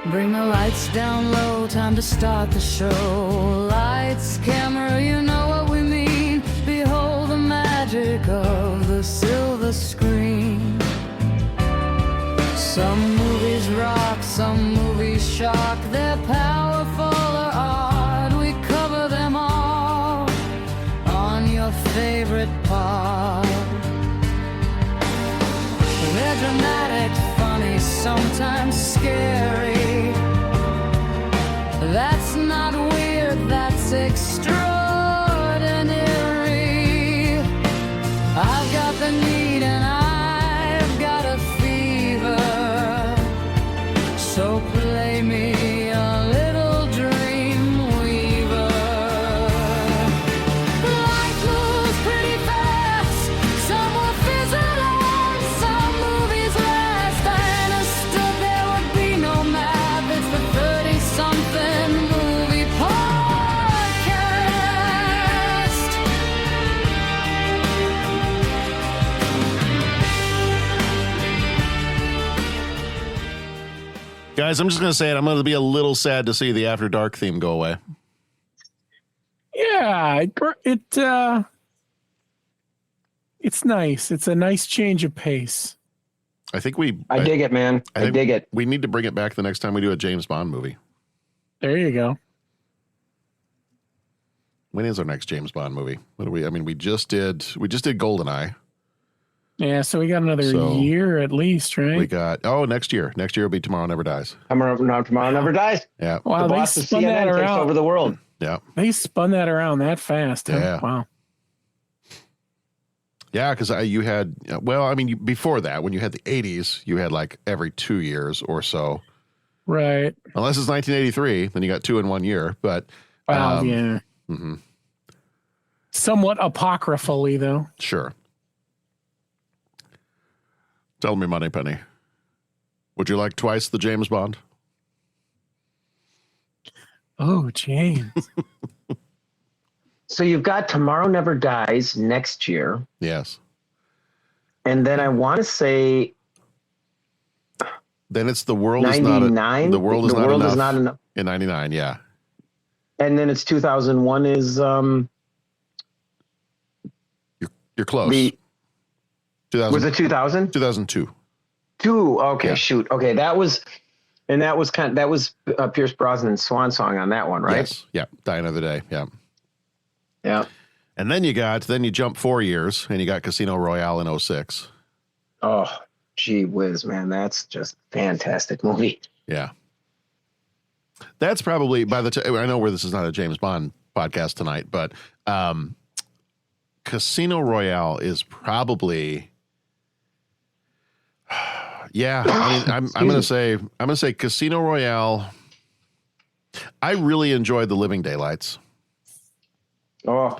Bring the lights down low, time to start the show. Lights, camera, you know what we mean. Behold the magic of the silver screen. Some movies rock, some movies shock. They're powerful or odd. We cover them all on your favorite pod. They're dramatic, funny, sometimes scary. That's not weird, that's extraordinary. I've got the need and I've got a fever. So play me a little dream weaver. Life moves pretty fast, some will fizzle out, some movies last. I understood there would be no math. It's the 30-something movie podcast. Guys, I'm just going to say it. I'm going to be a little sad to see the After Dark theme go away. Yeah, it's nice. It's a nice change of pace. I think I dig it, man. I dig it. We need to bring it back the next time we do a James Bond movie. There you go. When is our next James Bond movie? What do we? I mean, we just did GoldenEye. Yeah, so we got another year at least, right? We got next year. Next year will be Tomorrow Never Dies. Tomorrow Never Dies. Yeah. Wow, The boss of CNN takes over the world. Yeah. They spun that around that fast. Huh? Yeah. Wow. Yeah, because you had, before that, when you had the 80s, you had like every 2 years or so. Right. Unless it's 1983, then you got 2 in 1 year. But yeah. Mm-hmm. Somewhat apocryphally, though. Sure. Tell me, Moneypenny, would you like twice the James Bond? Oh, James. So you've got Tomorrow Never Dies next year. Yes. And then I want to say then it's The World 99. Is Not The World Is The Not World Enough Is Not Enough. In 99, yeah. And then it's 2001 is You're close. Was it 2000? 2002. Okay, Yeah. shoot. Okay, that was Pierce Brosnan's swan song on that one, right? Yes. Yeah. Die Another Day. Yeah. Yeah. And then you jump 4 years and you got Casino Royale in 06. Oh, gee whiz, man. That's just fantastic movie. Yeah. That's probably I know where this is not a James Bond podcast tonight, but Casino Royale is probably, yeah. I mean, I'm going to say Casino Royale. I really enjoyed The Living Daylights. Oh,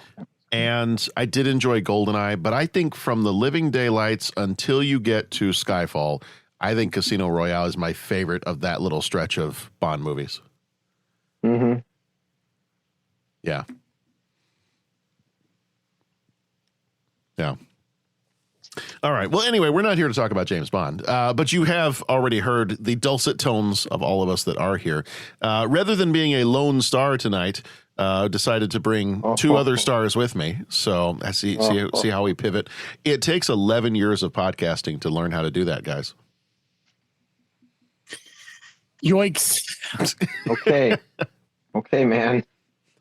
and I did enjoy GoldenEye, but I think from The Living Daylights until you get to Skyfall, I think Casino Royale is my favorite of that little stretch of Bond movies. mm-hmm. Yeah. Yeah. All right. Well, anyway, we're not here to talk about James Bond, but you have already heard the dulcet tones of all of us that are here. Rather than being a lone star tonight, decided to bring 2 other stars with me. So I see how we pivot. It takes 11 years of podcasting to learn how to do that, guys. Yoinks. Okay. Okay, man.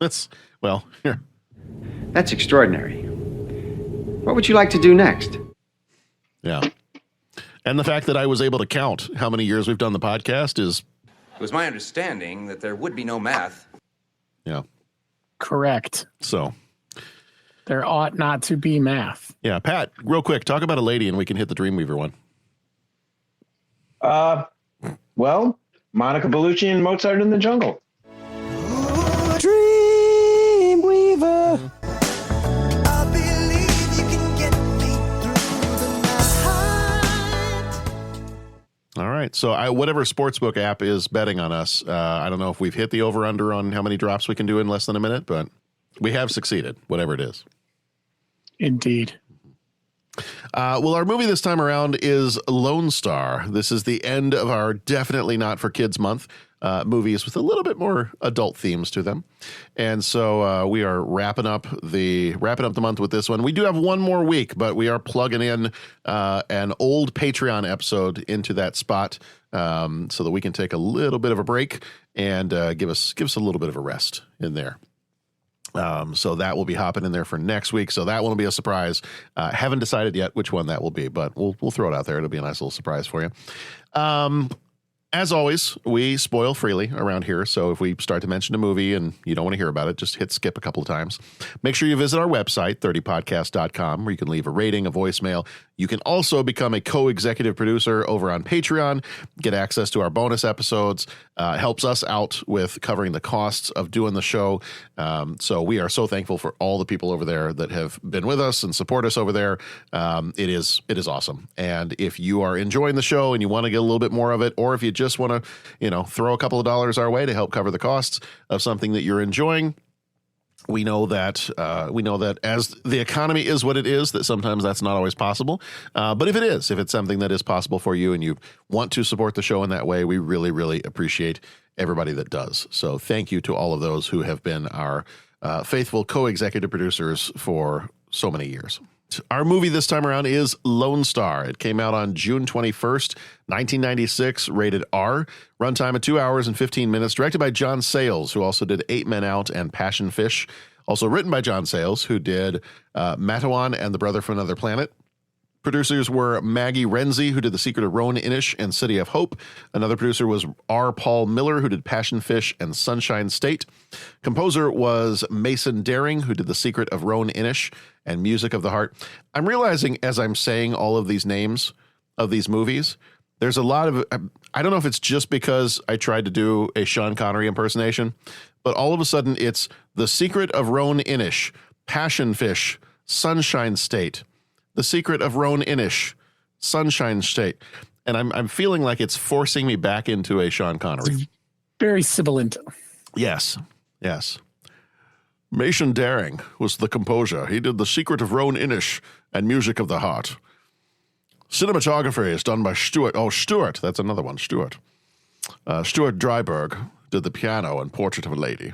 Here. That's extraordinary. What would you like to do next? Yeah. And the fact that I was able to count how many years we've done the podcast is. It was my understanding that there would be no math. Yeah. Correct. So. There ought not to be math. Yeah. Pat, real quick, talk about a lady and we can hit the Dreamweaver one. Well, Monica Bellucci and Mozart in the Jungle. Dreamweaver. All right. So whatever sportsbook app is betting on us, I don't know if we've hit the over-under on how many drops we can do in less than a minute, but we have succeeded, whatever it is. Indeed. Well, our movie this time around is Lone Star. This is the end of our Definitely Not for Kids month. movies with a little bit more adult themes to them. And so we are wrapping up the month with this one. We do have one more week, but we are plugging in an old Patreon episode into that spot so that we can take a little bit of a break and give us a little bit of a rest in there. So that will be hopping in there for next week. So that will be a surprise. Haven't decided yet which one that will be, but we'll throw it out there. It'll be a nice little surprise for you. As always, we spoil freely around here. So if we start to mention a movie and you don't want to hear about it, just hit skip a couple of times. Make sure you visit our website, 30podcast.com, where you can leave a rating, a voicemail. You can also become a co-executive producer over on Patreon, get access to our bonus episodes, helps us out with covering the costs of doing the show. So we are so thankful for all the people over there that have been with us and support us over there. It is awesome. And if you are enjoying the show and you want to get a little bit more of it, or if you just want to, throw a couple of dollars our way to help cover the costs of something that you're enjoying, we know that as the economy is what it is, that sometimes that's not always possible. But if it's something that is possible for you and you want to support the show in that way, we really, really appreciate everybody that does. So thank you to all of those who have been our faithful co-executive producers for so many years. Our movie this time around is Lone Star. It came out on June 21st, 1996, rated R. Runtime of 2 hours and 15 minutes. Directed by John Sayles, who also did 8 Men Out and Passion Fish. Also written by John Sayles, who did Matawan and The Brother from Another Planet. Producers were Maggie Renzi, who did The Secret of Roan Inish and City of Hope. Another producer was R. Paul Miller, who did Passion Fish and Sunshine State. Composer was Mason Daring, who did The Secret of Roan Inish and Music of the Heart. I'm realizing as I'm saying all of these names of these movies, there's a lot of, I don't know if it's just because I tried to do a Sean Connery impersonation, but all of a sudden it's The Secret of Roan Inish, Passion Fish, Sunshine State. The Secret of Roan Inish, Sunshine State. And I'm feeling like it's forcing me back into a Sean Connery. Very sibilant. Yes. Mason Daring was the composer. He did The Secret of Roan Inish and Music of the Heart. Cinematography is done by Stuart. Oh, Stuart. That's another one, Stuart. Stuart Dryberg did the piano and Portrait of a Lady.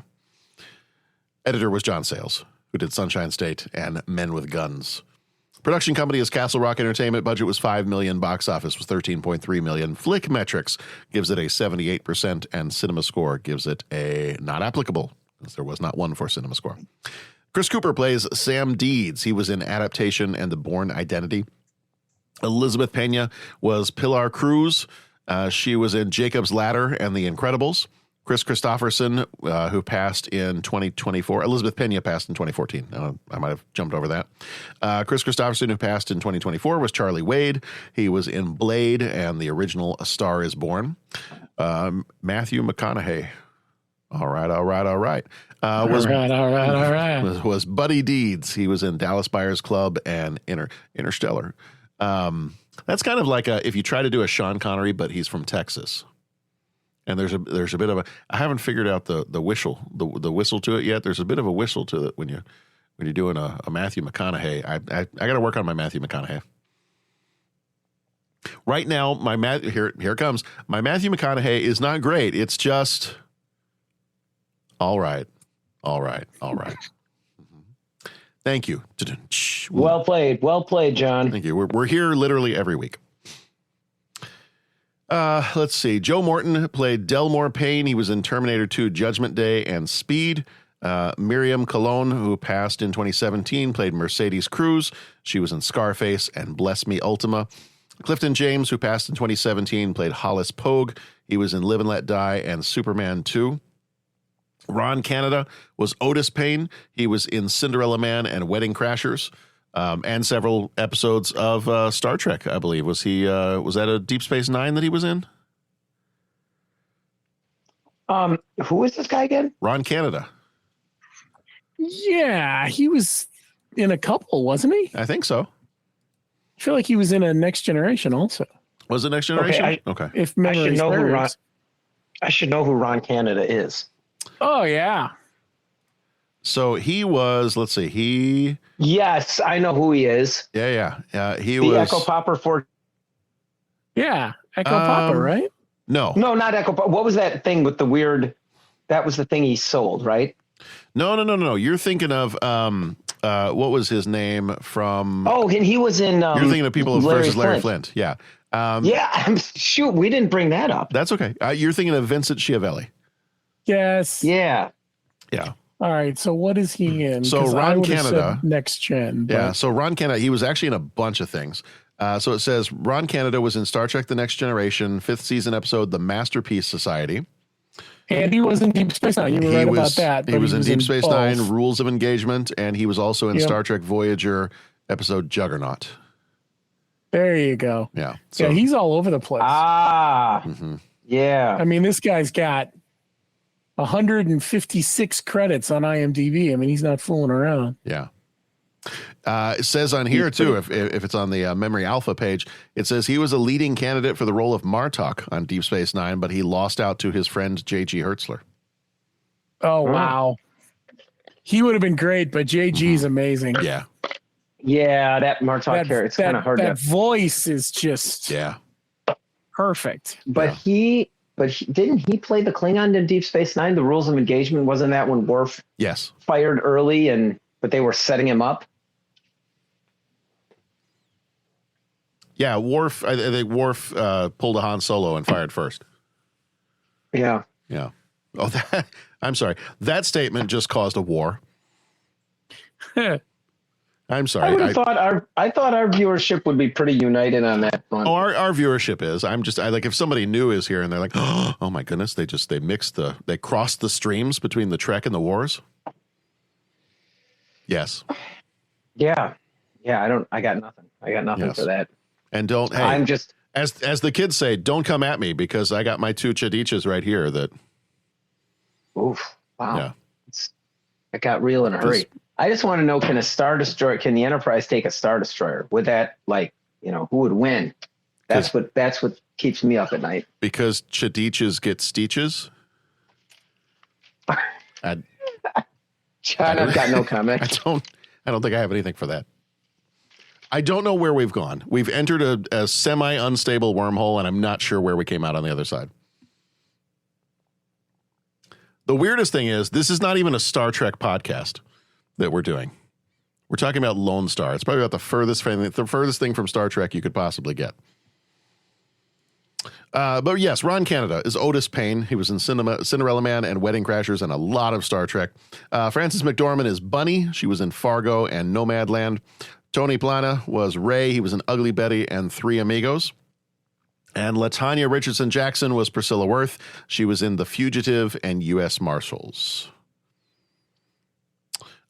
Editor was John Sayles, who did Sunshine State and Men with Guns. Production company is Castle Rock Entertainment. Budget was $5 million. Box office was $13.3 million. Flick Metrics gives it a 78%, and Cinema Score gives it a not applicable, because there was not one for Cinema Score. Chris Cooper plays Sam Deeds. He was in Adaptation and The Bourne Identity. Elizabeth Pena was Pilar Cruz. She was in Jacob's Ladder and The Incredibles. Chris Christopherson, who passed in 2024. Elizabeth Pena passed in 2014. I might have jumped over that. Chris Christopherson, who passed in 2024, was Charlie Wade. He was in Blade and the original A Star is Born. Matthew McConaughey. All right. Was Buddy Deeds. He was in Dallas Buyers Club and Interstellar. That's kind of like if you try to do a Sean Connery, but he's from Texas. And there's a bit of I haven't figured out the whistle to it yet. There's a bit of a whistle to it when you're doing a Matthew McConaughey. I got to work on my Matthew McConaughey. Right now, here it comes. My Matthew McConaughey is not great. It's just all right. Thank you. Well played, John. Thank you. We're here literally every week. Let's see. Joe Morton played Delmore Payne. He was in Terminator 2, Judgment Day, and Speed. Miriam Colon, who passed in 2017, played Mercedes Cruz. She was in Scarface and Bless Me Ultima. Clifton James, who passed in 2017, played Hollis Pogue. He was in Live and Let Die and Superman 2. Ron Canada was Otis Payne. He was in Cinderella Man and Wedding Crashers. And several episodes of Star Trek, I believe. Was that a Deep Space Nine that he was in? Who is this guy again? Ron Canada. Yeah, he was in a couple, wasn't he? I think so. I feel like he was in a Next Generation also. Was it Next Generation? Okay. If memory serves. I should know who Ron Canada is. Oh, yeah. So he was, let's see, Yes, I know who he is. Yeah. He the was Echo Popper for. Yeah, Echo Papa, right? No. No, not Echo Park. What was that thing with the weird? That was the thing he sold, right? No. You're thinking of what was his name from? Oh, and he was in. You're thinking of People versus Larry Flint. Yeah. Yeah. Shoot, we didn't bring that up. That's okay. You're thinking of Vincent Schiavelli. Yes. Yeah. Yeah. All right. So what is he in? So 'Cause I Ron would've Canada. said Next Gen. But Yeah. So Ron Canada, he was actually in a bunch of things. So it says Ron Canada was in Star Trek: The Next Generation, 5th season episode, The Masterpiece Society. And he was in Deep Space Nine. You were right about that. He but was in Deep Space both. Nine, Rules of Engagement, and he was also in Yep. Star Trek Voyager episode Juggernaut. There you go. Yeah. Yeah, he's all over the place. Ah. Yeah. I mean, this guy's got 156 credits on IMDb. I mean, he's not fooling around. Yeah. It says on here, too, if it's on the Memory Alpha page, it says he was a leading candidate for the role of Martok on Deep Space Nine, but he lost out to his friend J.G. Hertzler. Oh, wow. He would have been great, but JG's amazing. Yeah. Yeah. That Martok character. It's kind of hard that to. voice is just Yeah. perfect. But he didn't he play the Klingon in Deep Space Nine? The Rules of Engagement, wasn't that when Worf Yes. fired early but they were setting him up? Yeah. Worf, I think Worf pulled a Han Solo and fired first. Yeah. Yeah. Oh, I'm sorry. That statement just caused a war. I'm sorry. I would have thought our viewership would be pretty united on that front. Oh, our viewership is. I like if somebody new is here and they're like, oh my goodness, they crossed the streams between the Trek and the Wars. Yes. Yeah. Yeah. I got nothing. Yes. For that. And don't. Hey, I'm just. as the kids say, don't come at me because I got my 2 Chadichas right here. That. Oof. Wow. Yeah. It got real in a hurry. I just want to know, can the Enterprise take a Star Destroyer? Would that, who would win? That's what keeps me up at night. Because Chadichas get Steeches. John, I've got no comment. I don't think I have anything for that. I don't know where we've gone. We've entered a semi-unstable wormhole, and I'm not sure where we came out on the other side. The weirdest thing is, this is not even a Star Trek podcast that we're doing. We're talking about Lone Star. It's probably about the furthest thing from Star Trek you could possibly get. But yes, Ron Canada is Otis Payne. He was in Cinderella Man and Wedding Crashers and a lot of Star Trek. Frances McDormand is Bunny. She was in Fargo and Nomadland. Tony Plana was Ray. He was in Ugly Betty and Three Amigos. And LaTanya Richardson Jackson was Priscilla Worth. She was in The Fugitive and U.S. Marshals.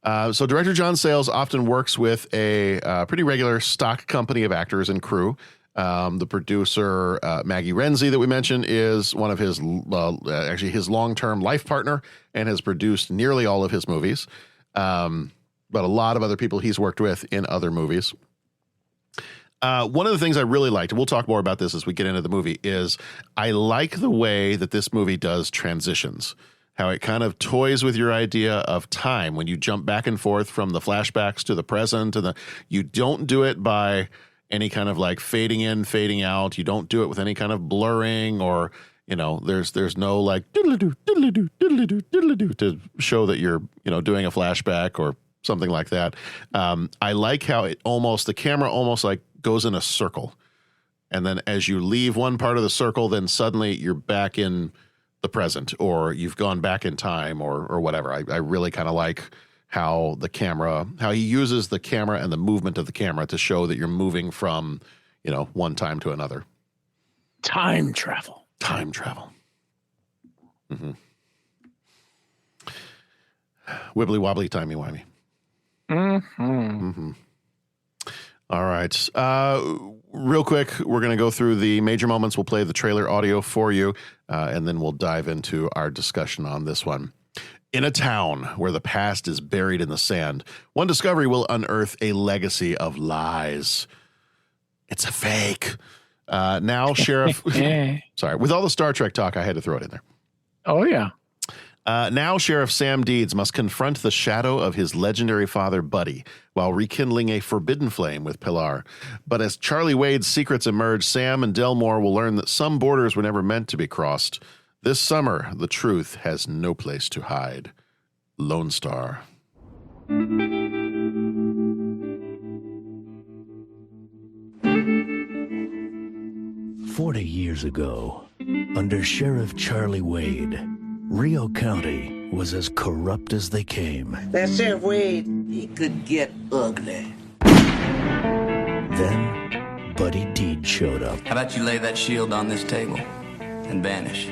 So director John Sayles often works with a pretty regular stock company of actors and crew. The producer, Maggie Renzi, that we mentioned, is one of his, actually his long-term life partner and has produced nearly all of his movies. But a lot of other people he's worked with in other movies. One of the things I really liked, and we'll talk more about this as we get into the movie, is I like the way that this movie does transitions. How it kind of toys with your idea of time when you jump back and forth from the flashbacks to the present. You don't do it by any kind of like fading in, fading out. You don't do it with any kind of blurring or, there's no like diddle-a-doo, diddle-a-doo, diddle-a-doo, diddle-a-doo to show that you're, doing a flashback or something like that. I like how the camera almost like goes in a circle. And then as you leave one part of the circle, then suddenly you're back in the present or you've gone back in time or whatever. I really kind of like how he uses the camera and the movement of the camera to show that you're moving from, one time to another. Time travel. Mm-hmm. Wibbly wobbly, timey wimey. Mm-hmm. Mm-hmm. All right. Real quick, we're going to go through the major moments. We'll play the trailer audio for you, and then we'll dive into our discussion on this one. In a town where the past is buried in the sand, one discovery will unearth a legacy of lies. It's a fake. Now, Sheriff... Sorry. With all the Star Trek talk, I had to throw it in there. Oh, yeah. Now Sheriff Sam Deeds must confront the shadow of his legendary father, Buddy, while rekindling a forbidden flame with Pilar. But as Charlie Wade's secrets emerge, Sam and Delmore will learn that some borders were never meant to be crossed. This summer, the truth has no place to hide. Lone Star. 40 years ago, under Sheriff Charlie Wade, Rio County was as corrupt as they came. That Sheriff Wade, he could get ugly. Then, Buddy Deeds showed up. How about you lay that shield on this table and vanish?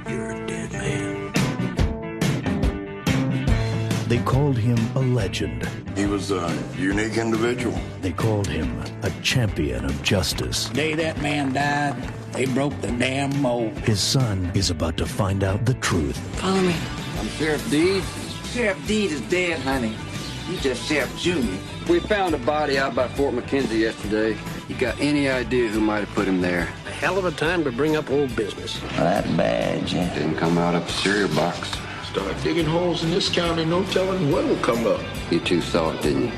You're a dead man. They called him a legend. He was a unique individual. They called him a champion of justice. The day that man died, they broke the damn mold. His son is about to find out the truth. Follow me. I'm Sheriff Deeds. Sheriff Deeds is dead, honey. You just Sheriff Junior. We found a body out by Fort McKenzie yesterday. You got any idea who might have put him there? A hell of a time to bring up old business. That badge. Didn't come out of a cereal box. Start digging holes in this county, no telling what will come up. You two saw it, didn't you?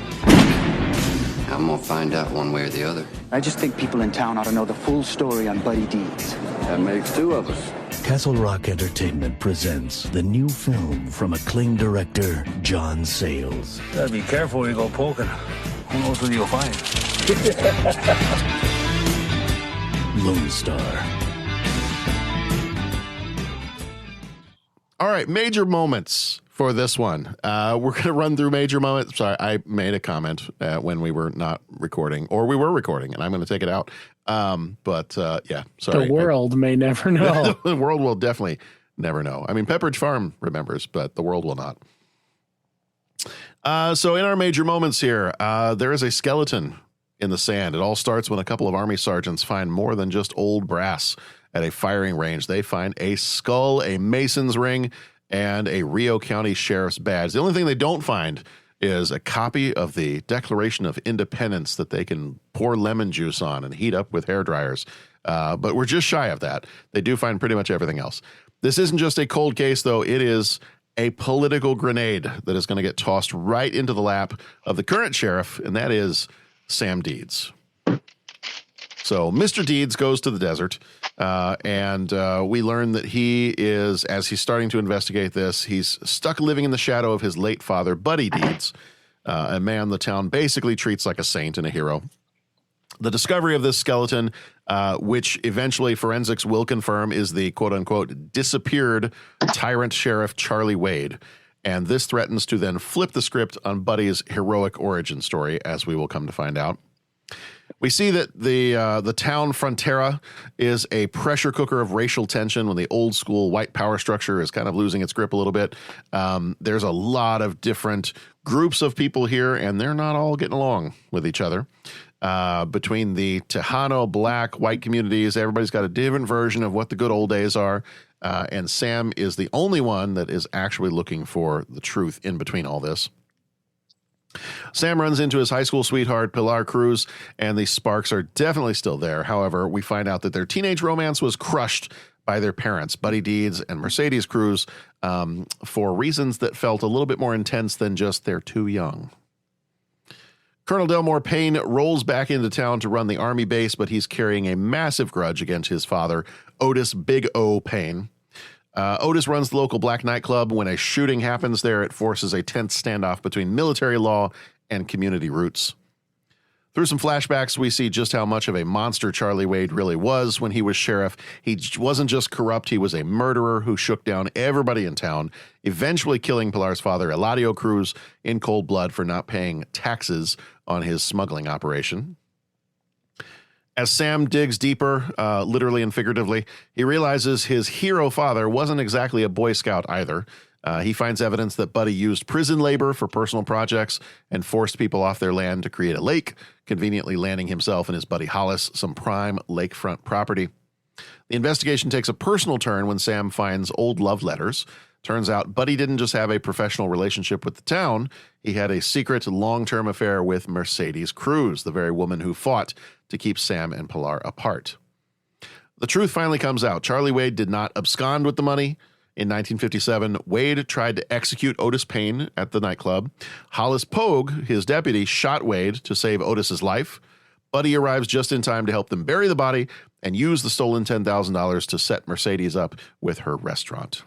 I'm gonna find out one way or the other. I just think people in town ought to know the full story on Buddy Deeds. That makes two of us. Castle Rock Entertainment presents the new film from acclaimed director John Sayles. Gotta be careful where you go poking. Who knows what you'll find? Lone Star. All right, major moments for this one. We're going to run through major moments. Sorry, I made a comment when we were not recording, or we were recording, and I'm going to take it out. Yeah, sorry. The world may never know. The world will definitely never know. I mean, Pepperidge Farm remembers, but the world will not. So in our major moments here, there is a skeleton in the sand. It all starts when a couple of Army sergeants find more than just old brass at a firing range. They find a skull, a mason's ring, and a Rio County Sheriff's badge. The only thing they don't find is a copy of the Declaration of Independence that they can pour lemon juice on and heat up with hair dryers. But we're just shy of that. They do find pretty much everything else. This isn't just a cold case, though. It is a political grenade that is going to get tossed right into the lap of the current sheriff, and that is Sam Deeds. So Mr. Deeds goes to the desert, and we learn that he is, as he's starting to investigate this, he's stuck living in the shadow of his late father, Buddy Deeds, a man the town basically treats like a saint and a hero. The discovery of this skeleton, which eventually forensics will confirm is the quote-unquote disappeared tyrant sheriff Charlie Wade, and this threatens to then flip the script on Buddy's heroic origin story, as we will come to find out. We see that the town Frontera is a pressure cooker of racial tension when the old school white power structure is kind of losing its grip a little bit. There's a lot of different groups of people here, and they're not all getting along with each other. Between the Tejano, black, white communities, everybody's got a different version of what the good old days are. And Sam is the only one that is actually looking for the truth in between all this. Sam runs into his high school sweetheart, Pilar Cruz, and the sparks are definitely still there. However, we find out that their teenage romance was crushed by their parents, Buddy Deeds and Mercedes Cruz, for reasons that felt a little bit more intense than just they're too young. Colonel Delmore Payne rolls back into town to run the Army base, but he's carrying a massive grudge against his father, Otis Big O Payne. Otis runs the local black nightclub. When a shooting happens there, it forces a tense standoff between military law and community roots. Through some flashbacks, we see just how much of a monster Charlie Wade really was when he was sheriff. He wasn't just corrupt, he was a murderer who shook down everybody in town, eventually killing Pilar's father, Eladio Cruz, in cold blood for not paying taxes on his smuggling operation. As Sam digs deeper, literally and figuratively, he realizes his hero father wasn't exactly a Boy Scout either. He finds evidence that Buddy used prison labor for personal projects and forced people off their land to create a lake, conveniently landing himself and his buddy Hollis some prime lakefront property. The investigation takes a personal turn when Sam finds old love letters. Turns out Buddy didn't just have a professional relationship with the town, he had a secret long-term affair with Mercedes Cruz, the very woman who fought to keep Sam and Pilar apart. The truth finally comes out. Charlie Wade did not abscond with the money. In 1957, Wade tried to execute Otis Payne at the nightclub. Hollis Pogue, his deputy, shot Wade to save Otis's life. Buddy arrives just in time to help them bury the body and use the stolen $10,000 to set Mercedes up with her restaurant.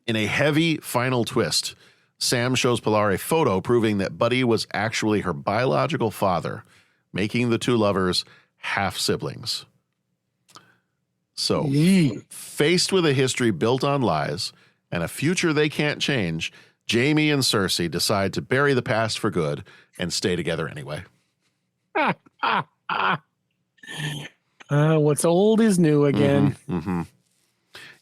In a heavy final twist, Sam shows Pilar a photo proving that Buddy was actually her biological father, making the two lovers half-siblings. So, faced with a history built on lies and a future they can't change, Jamie and Cersei decide to bury the past for good and stay together anyway. What's old is new again.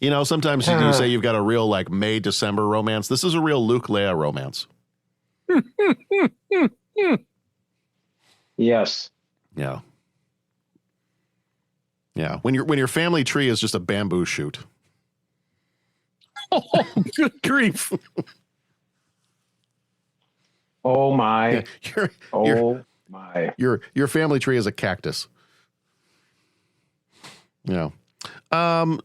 You know, sometimes you say you've got a real like May-December romance. This is a real Luke-Leia romance. Yes. Yeah. Yeah. When your family tree is just a bamboo shoot. Oh, good grief. Oh my. Yeah, my. Your family tree is a cactus. Yeah.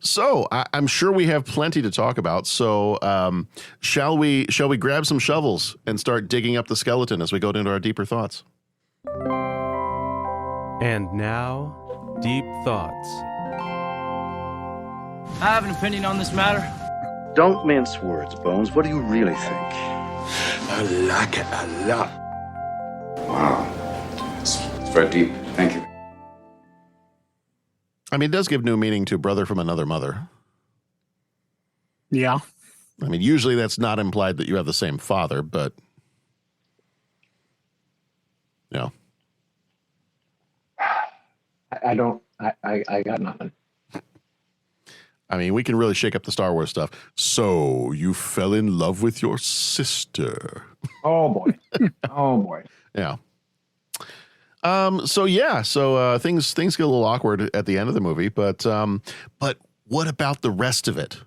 So I'm sure we have plenty to talk about. So shall we grab some shovels and start digging up the skeleton as we go into our deeper thoughts? And now, Deep Thoughts. I have an opinion on this matter. Don't mince words, Bones. What do you really think? I like it a lot. Wow. It's very deep. Thank you. I mean, it does give new meaning to brother from another mother. Yeah. I mean, usually that's not implied that you have the same father, but yeah. I got nothing. I mean, we can really shake up the Star Wars stuff. So you fell in love with your sister. Oh boy. Oh boy. Yeah. So things get a little awkward at the end of the movie, but what about the rest of it?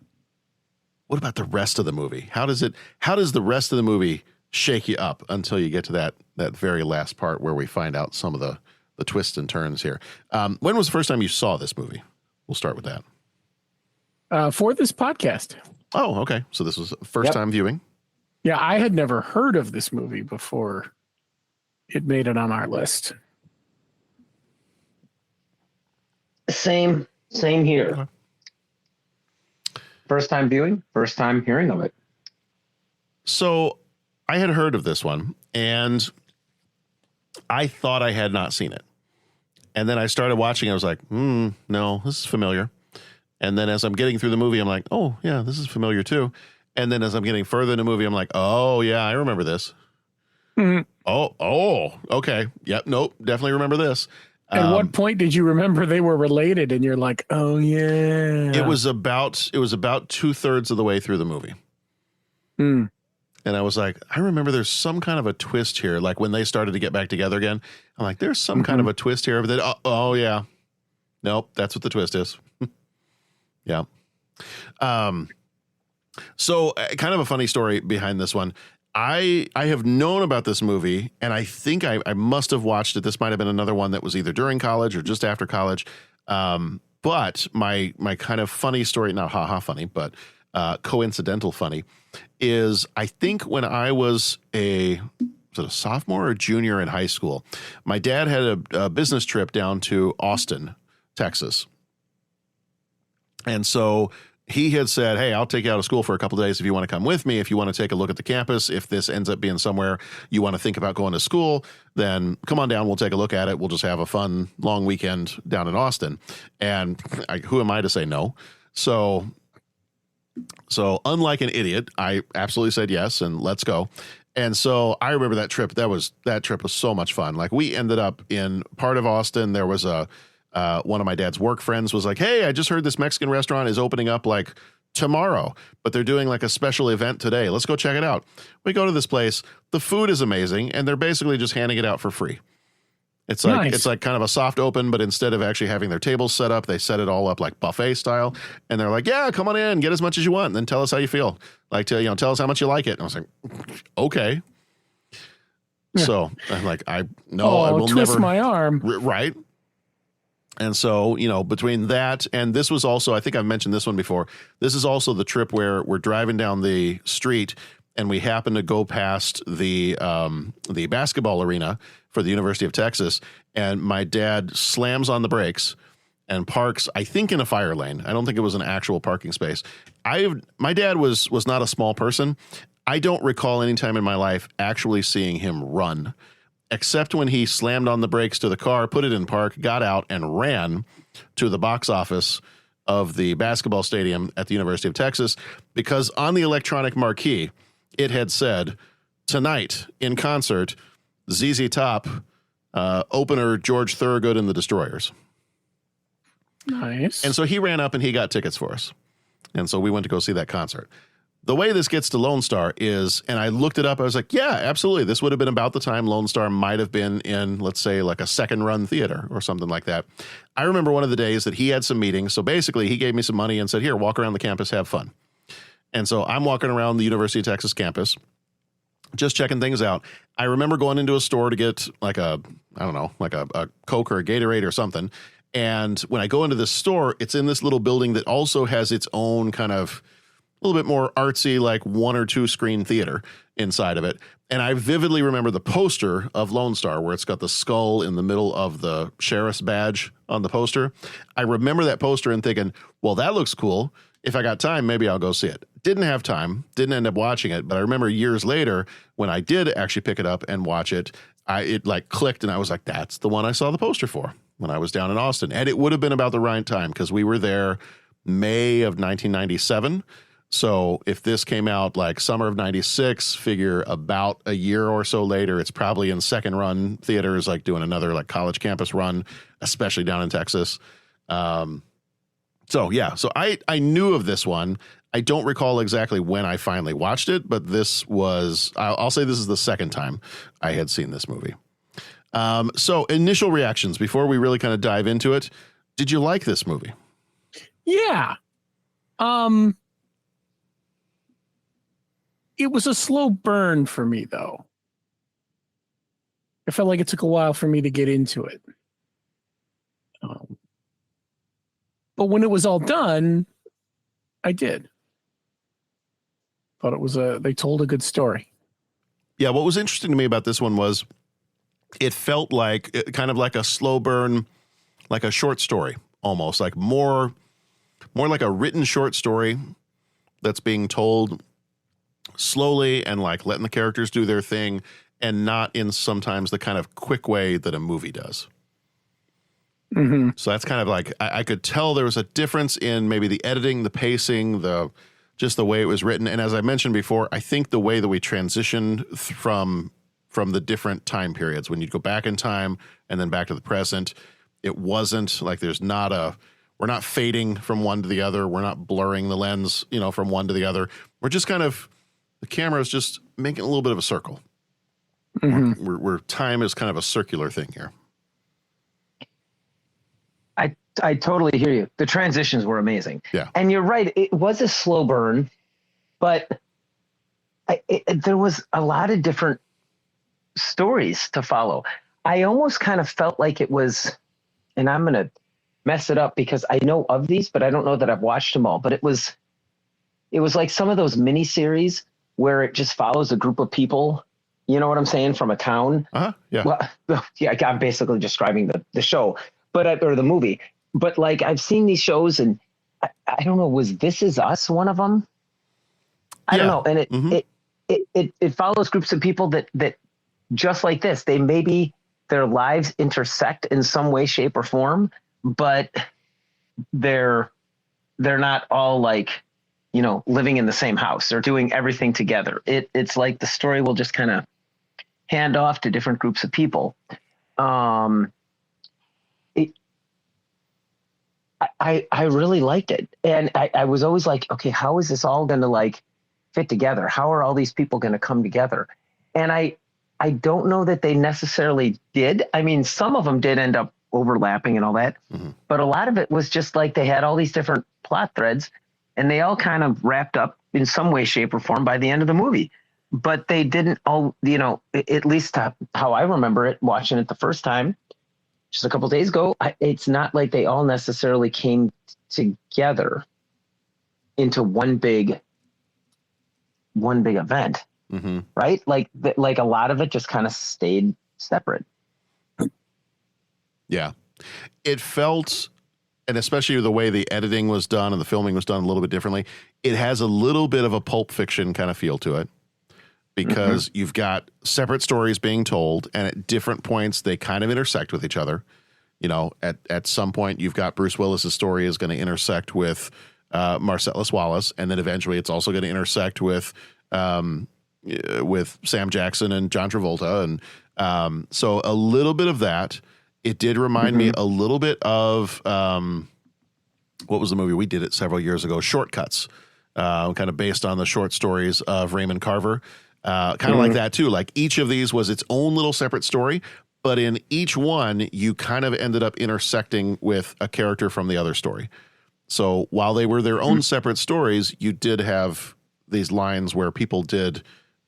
What about the rest of the movie? How does the rest of the movie shake you up until you get to that very last part where we find out some of the twists and turns here? When was the first time you saw this movie? We'll start with that. For this podcast. Oh, okay. So this was first time viewing. Yeah, I had never heard of this movie before it made it on our list. Same here. First time viewing, first time hearing of it. So I had heard of this one and I thought I had not seen it. And then I started watching. I was like, no, this is familiar. And then as I'm getting through the movie, I'm like, oh, yeah, this is familiar too. And then as I'm getting further in the movie, I'm like, oh, yeah, I remember this. Mm-hmm. Oh, okay. Yep. Nope. Definitely remember this. At what point did you remember they were related? And you're like, oh, yeah. It was about 2/3 of the way through the movie. Mm. And I was like, I remember there's some kind of a twist here. Like when they started to get back together again, I'm like, there's some kind of a twist here. But then, oh, yeah. Nope. That's what the twist is. Yeah. So kind of a funny story behind this one. I have known about this movie, and I think I must have watched it. This might have been another one that was either during college or just after college. But my kind of funny story, not haha funny, but coincidental funny, is I think when I was a sophomore or junior in high school, my dad had a business trip down to Austin, Texas. And so he had said, hey, I'll take you out of school for a couple of days if you want to come with me. If you want to take a look at the campus, if this ends up being somewhere you want to think about going to school, then come on down. We'll take a look at it. We'll just have a fun, long weekend down in Austin. And who am I to say no? So unlike an idiot, I absolutely said yes, and let's go. And so I remember that trip. That trip was so much fun. Like we ended up in part of Austin. There was one of my dad's work friends was like, hey, I just heard this Mexican restaurant is opening up like tomorrow, but they're doing like a special event today. Let's go check it out. We go to this place. The food is amazing, and they're basically just handing it out for free. It's like Nice. It's like kind of a soft open, but instead of actually having their tables set up, they set it all up like buffet style. And they're like, yeah, come on in, get as much as you want, and then tell us how you feel. Like, tell us how much you like it. And I was like, okay. Yeah. So I'm like, I will twist never my arm. Right. And so, between that and this was also, I think I've mentioned this one before. This is also the trip where we're driving down the street and we happen to go past the basketball arena for the University of Texas. And my dad slams on the brakes and parks, I think, in a fire lane. I don't think it was an actual parking space. My dad was not a small person. I don't recall any time in my life actually seeing him run, except when he slammed on the brakes to the car, put it in park, got out, and ran to the box office of the basketball stadium at the University of Texas, because on the electronic marquee, it had said, tonight in concert, ZZ Top, opener George Thorogood and the Destroyers. Nice. And so he ran up and he got tickets for us. And so we went to go see that concert. The way this gets to Lone Star is, and I looked it up, I was like, yeah, absolutely. This would have been about the time Lone Star might have been in, let's say, like a second run theater or something like that. I remember one of the days that he had some meetings. So basically he gave me some money and said, here, walk around the campus, have fun. And so I'm walking around the University of Texas campus, just checking things out. I remember going into a store to get like a Coke or a Gatorade or something. And when I go into this store, it's in this little building that also has its own kind of a little bit more artsy, like 1 or 2 screen theater inside of it. And I vividly remember the poster of Lone Star where it's got the skull in the middle of the sheriff's badge on the poster. I remember that poster and thinking, well, that looks cool. If I got time, maybe I'll go see it. Didn't have time, didn't end up watching it. But I remember years later when I did actually pick it up and watch it, it like clicked and I was like, that's the one I saw the poster for when I was down in Austin. And it would have been about the right time because we were there May of 1997. So if this came out like summer of 96, figure about a year or so later, it's probably in second run theaters, like doing another like college campus run, especially down in Texas. So I knew of this one. I don't recall exactly when I finally watched it, but this was, I'll say this is the second time I had seen this movie. So initial reactions before we really kind of dive into it. Did you like this movie? Yeah. It was a slow burn for me, though. I felt like it took a while for me to get into it. But when it was all done, I did. Thought it was they told a good story. Yeah, what was interesting to me about this one was it felt like kind of like a slow burn, like a short story, almost like more like a written short story that's being told slowly and like letting the characters do their thing and not in sometimes the kind of quick way that a movie does. Mm-hmm. So that's kind of like, I could tell there was a difference in maybe the editing, the pacing, just the way it was written. And as I mentioned before, I think the way that we transitioned from the different time periods, when you go back in time and then back to the present, it wasn't like we're not fading from one to the other. We're not blurring the lens, from one to the other. We're just kind of, the camera is just making a little bit of a circle. Mm-hmm. Where time is kind of a circular thing here. I totally hear you. The transitions were amazing. Yeah. And you're right. It was a slow burn, but there was a lot of different stories to follow. I almost kind of felt like it was, and I'm going to mess it up because I know of these, but I don't know that I've watched them all, but it was like some of those mini series where it just follows a group of people, you know what I'm saying, from a town. Uh-huh. Yeah. Well, yeah, I'm basically describing the show, or the movie. But like I've seen these shows, and I don't know, was This Is Us one of them? I don't know, and it follows groups of people that just like this, they maybe their lives intersect in some way, shape, or form, but they're not all like, living in the same house or doing everything together. It's like the story will just kind of hand off to different groups of people. I really liked it. And I was always like, okay, how is this all going to like fit together? How are all these people going to come together? And I don't know that they necessarily did. I mean, some of them did end up overlapping and all that, but a lot of it was just like they had all these different plot threads and they all kind of wrapped up in some way, shape, or form by the end of the movie. But they didn't all, at least how I remember it, watching it the first time, just a couple days ago, it's not like they all necessarily came together into one big event, right? Like a lot of it just kind of stayed separate. Yeah, it felt, and especially the way the editing was done and the filming was done a little bit differently. It has a little bit of a Pulp Fiction kind of feel to it, because you've got separate stories being told, and at different points they kind of intersect with each other. You know, at some point you've got Bruce Willis's story is going to intersect with Marcellus Wallace, and then eventually it's also going to intersect with Sam Jackson and John Travolta, and so a little bit of that. It did remind me a little bit of what was the movie? We did it several years ago, Shortcuts, kind of based on the short stories of Raymond Carver. Kind of like that too. Like each of these was its own little separate story, but in each one you kind of ended up intersecting with a character from the other story. So while they were their own separate stories, you did have these lines where people did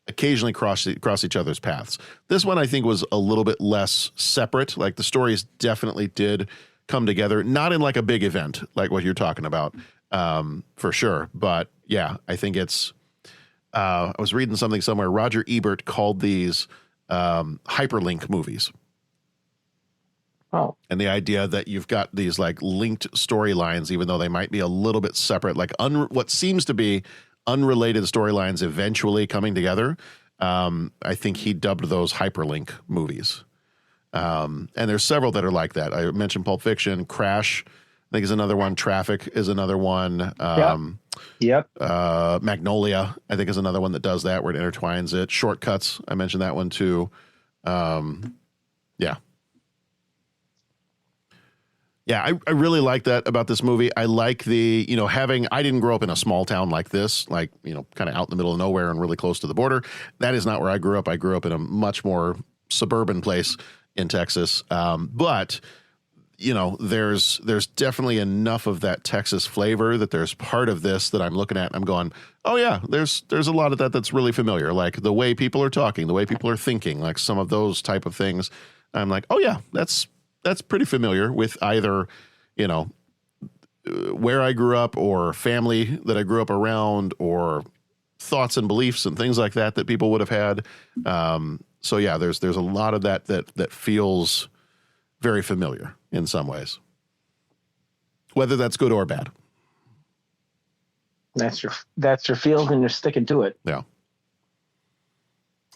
occasionally cross each other's paths. This one I think was a little bit less separate. Like the stories definitely did come together, not in like a big event like what you're talking about, for sure. But yeah, I think it's, I was reading something somewhere. Roger Ebert called these hyperlink movies. Oh. And the idea that you've got these like linked storylines, even though they might be a little bit separate, like what seems to be unrelated storylines eventually coming together. I think he dubbed those hyperlink movies. And there's several that are like that. I mentioned Pulp Fiction, Crash, I think is another one. Traffic is another one. Magnolia, I think, is another one that does that, where it intertwines it. Shortcuts, I mentioned that one too. Yeah. Yeah, I really like that about this movie. I like the, you know, I didn't grow up in a small town like this, like, you know, kind of out in the middle of nowhere and really close to the border. That is not where I grew up. I grew up in a much more suburban place in Texas. But, you know, there's definitely enough of that Texas flavor that there's part of this that I'm looking at and I'm going, oh yeah, there's a lot of that that's really familiar. Like the way people are talking, the way people are thinking, like some of those type of things. I'm like, oh yeah, that's pretty familiar with either, you know, where I grew up or family that I grew up around or thoughts and beliefs and things like that people would have had. So yeah, there's a lot of that feels very familiar in some ways, whether that's good or bad. That's your field and you're sticking to it. Yeah.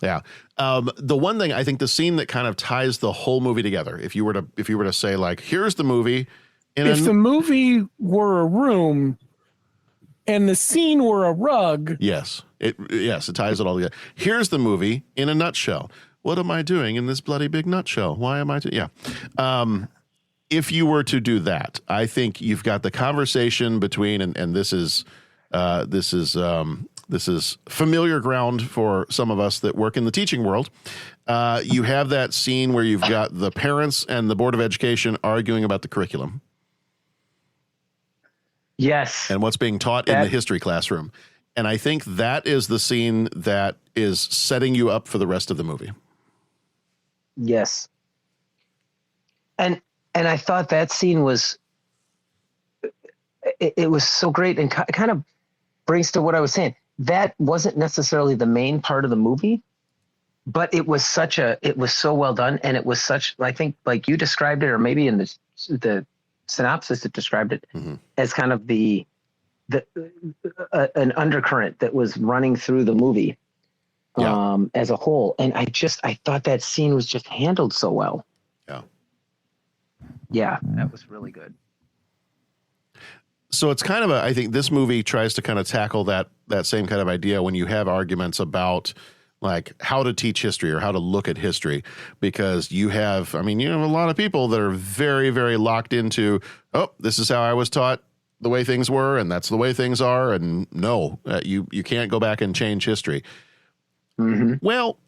Yeah. The one thing, I think the scene that kind of ties the whole movie together, if you were to say like, here's the movie. If the movie were a room and the scene were a rug. Yes. It ties it all together. Here's the movie in a nutshell. What am I doing in this bloody big nutshell? Why am I? Yeah. If you were to do that, I think you've got the conversation between, and this is familiar ground for some of us that work in the teaching world. You have that scene where you've got the parents and the Board of Education arguing about the curriculum. Yes. And what's being taught in the history classroom. And I think that is the scene that is setting you up for the rest of the movie. Yes. And I thought that scene was, it was so great and kind of brings to what I was saying. That wasn't necessarily the main part of the movie, but it was so well done. And it was such, I think, like you described it, or maybe in the synopsis, it described it as kind of an undercurrent that was running through the movie as a whole. And I thought that scene was just handled so well. Yeah. Yeah, that was really good. So it's kind of I think this movie tries to kind of tackle that same kind of idea when you have arguments about like how to teach history or how to look at history, because you have a lot of people that are very, very locked into, oh, this is how I was taught the way things were, and that's the way things are. And no, you can't go back and change history. Mm-hmm. Well,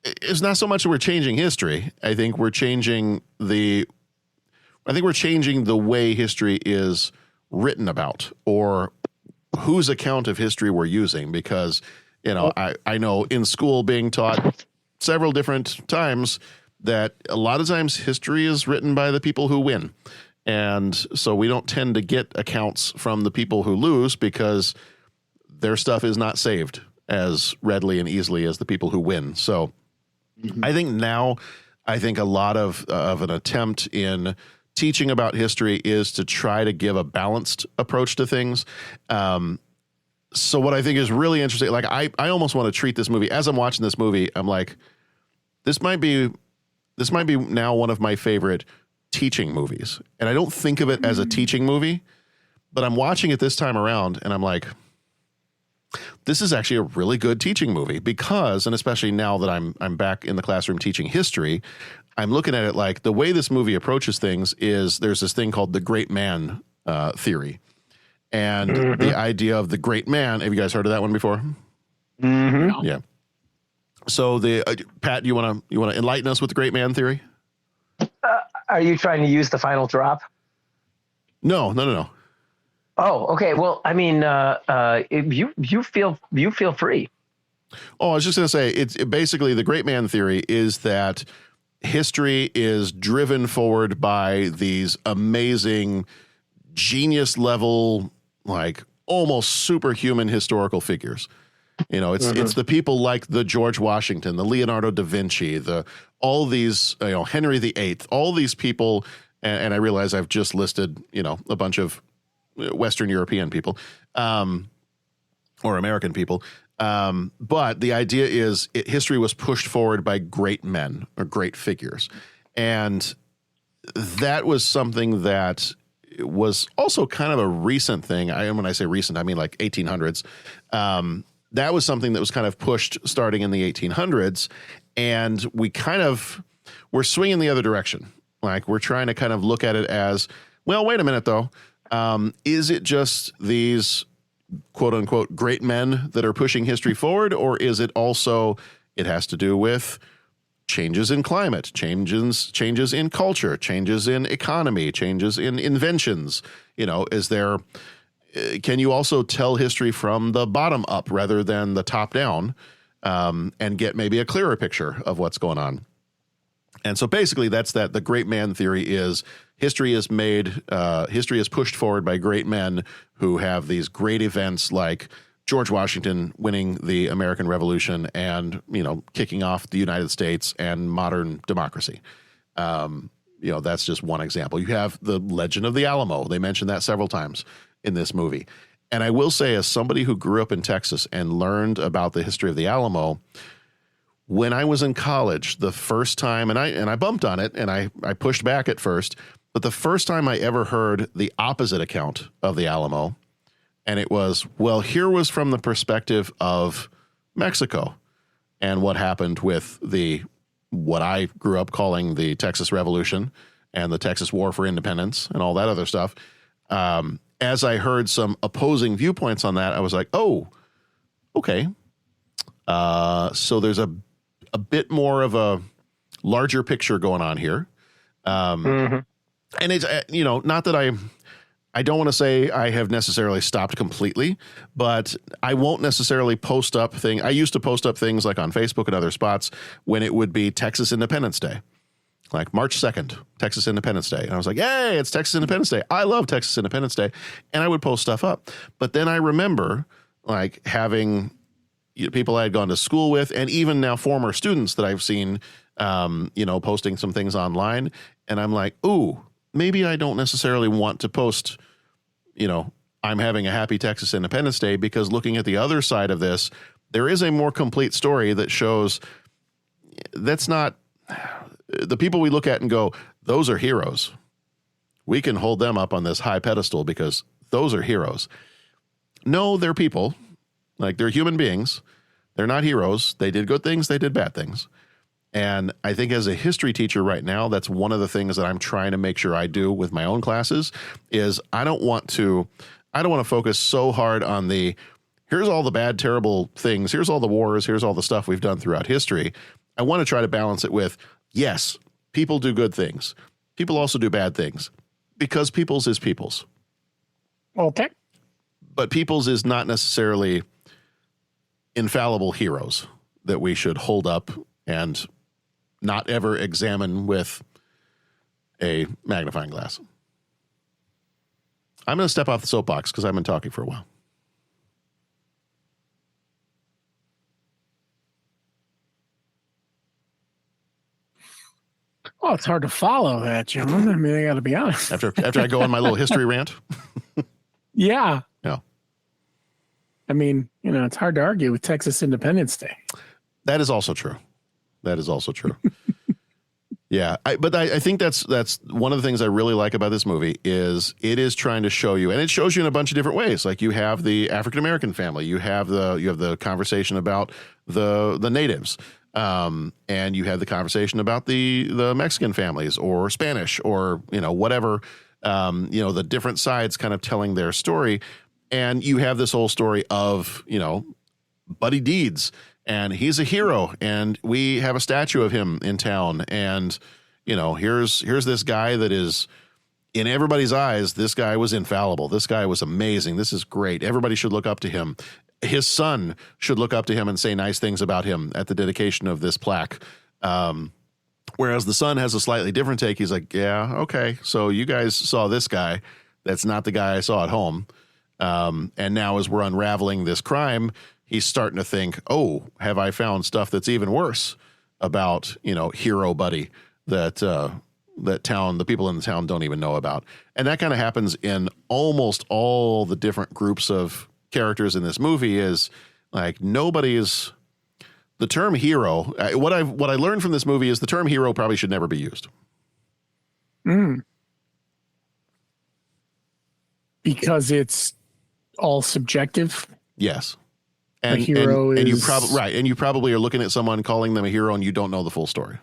it's not so much that we're changing history. I think we're changing the way history is written about, or whose account of history we're using, because, you know, I know in school being taught several different times, that a lot of times history is written by the people who win. And so we don't tend to get accounts from the people who lose because their stuff is not saved as readily and easily as the people who win. So I think now, I think a lot of an attempt in teaching about history is to try to give a balanced approach to things. So what I think is really interesting, like I almost want to treat this movie, as I'm watching this movie, I'm like, this might be now one of my favorite teaching movies. And I don't think of it as a teaching movie, but I'm watching it this time around and I'm like, this is actually a really good teaching movie because, and especially now that I'm back in the classroom teaching history, I'm looking at it like the way this movie approaches things is there's this thing called the great man theory. And the idea of the great man, have you guys heard of that one before? Mm-hmm. Yeah. So Pat, you want to enlighten us with the great man theory? Are you trying to use the final drop? No. Oh, okay. Well, I mean, you feel free. Oh, I was just going to say, it's basically the great man theory is that history is driven forward by these amazing genius level, like almost superhuman historical figures. You know, it's the people like the George Washington, the Leonardo da Vinci, all these, Henry VIII, all these people. And I realize I've just listed, a bunch of Western European people, or American people. But the idea is history was pushed forward by great men or great figures. And that was something that was also kind of a recent thing. When I say recent, I mean like 1800s. That was something that was kind of pushed starting in the 1800s. And we're swinging the other direction. Like we're trying to kind of look at it as, well, wait a minute though. Is it just these quote unquote great men that are pushing history forward? Or is it also, it has to do with changes in climate, changes in culture, changes in economy, changes in inventions? Can you also tell history from the bottom up rather than the top down, and get maybe a clearer picture of what's going on? And so basically that's that. The great man theory is history is pushed forward by great men who have these great events like George Washington winning the American Revolution and, kicking off the United States and modern democracy. That's just one example. You have the legend of the Alamo. They mentioned that several times in this movie. And I will say, as somebody who grew up in Texas and learned about the history of the Alamo, when I was in college, the first time, and I bumped on it and I pushed back at first, but the first time I ever heard the opposite account of the Alamo, and it was, well, here was from the perspective of Mexico and what happened with what I grew up calling the Texas Revolution and the Texas War for Independence and all that other stuff. As I heard some opposing viewpoints on that, I was like, oh, okay. So there's a bit more of a larger picture going on here. And it's, not that I don't want to say I have necessarily stopped completely, but I won't necessarily post up things. I used to post up things like on Facebook and other spots when it would be Texas Independence Day, like March 2nd, Texas Independence Day. And I was like, hey, it's Texas Independence Day. I love Texas Independence Day. And I would post stuff up. But then I remember like having people I had gone to school with, and even now former students that I've seen, posting some things online. And I'm like, ooh, maybe I don't necessarily want to post, I'm having a happy Texas Independence Day, because looking at the other side of this, there is a more complete story that shows that's not the people we look at and go, those are heroes. We can hold them up on this high pedestal because those are heroes. No, they're people. Like, they're human beings. They're not heroes. They did good things. They did bad things. And I think as a history teacher right now, that's one of the things that I'm trying to make sure I do with my own classes is I don't want to focus so hard on here's all the bad, terrible things. Here's all the wars. Here's all the stuff we've done throughout history. I want to try to balance it with, yes, people do good things. People also do bad things, because people's is people's. Okay. But people's is not necessarily infallible heroes that we should hold up and not ever examine with a magnifying glass. I'm going to step off the soapbox because I've been talking for a while. Oh, it's hard to follow that, John. I mean, I got to be honest. After I go on my little history rant. Yeah. Yeah. I mean, it's hard to argue with Texas Independence Day. That is also true. Yeah. But I think that's one of the things I really like about this movie is it is trying to show you, and it shows you in a bunch of different ways. Like you have the African-American family, you have the conversation about the natives. And you have the conversation about the Mexican families or Spanish or, whatever, the different sides kind of telling their story. And you have this whole story of, Buddy Deeds, and he's a hero, and we have a statue of him in town. And, here's this guy that is, in everybody's eyes, this guy was infallible. This guy was amazing. This is great. Everybody should look up to him. His son should look up to him and say nice things about him at the dedication of this plaque. Whereas the son has a slightly different take. He's like, yeah, okay. So you guys saw this guy. That's not the guy I saw at home. And now as we're unraveling this crime, he's starting to think, oh, have I found stuff that's even worse about, hero Buddy that the people in the town don't even know about. And that kind of happens in almost all the different groups of characters in this movie. Is like the term hero. What I learned from this movie is the term hero probably should never be used. Because it's all subjective. Yes. And a hero and is you probably right. And you probably are looking at someone calling them a hero and you don't know the full story.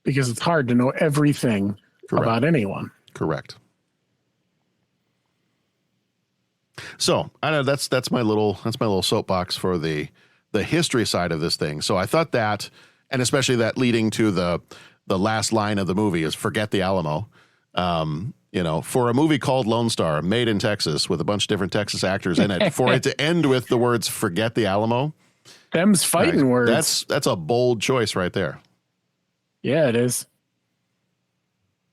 Because it's hard to know everything about anyone. Correct. So I know that's my little soapbox for the history side of this thing. So I thought that, and especially that leading to the last line of the movie is "Forget the Alamo." For a movie called Lone Star, made in Texas with a bunch of different Texas actors in it, for it to end with the words "Forget the Alamo," them's fighting words. That's a bold choice right there. Yeah, it is.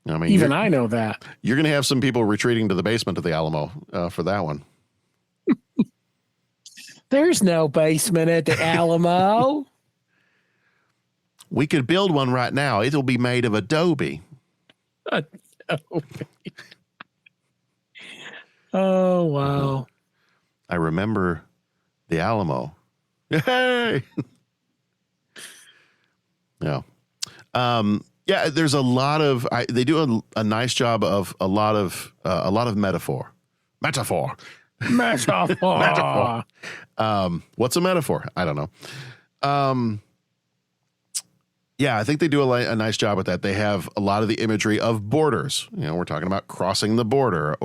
I mean, even I know that. You're going to have some people retreating to the basement of the Alamo for that one. There's no basement at the Alamo. We could build one right now. It'll be made of adobe. Oh, wow. I remember the Alamo. Hey! Yeah. Yeah, there's a lot of they do a nice job of a lot of metaphor. Metaphor. What's a metaphor? I don't know. Yeah, I think they do a nice job with that. They have a lot of the imagery of borders. We're talking about crossing the border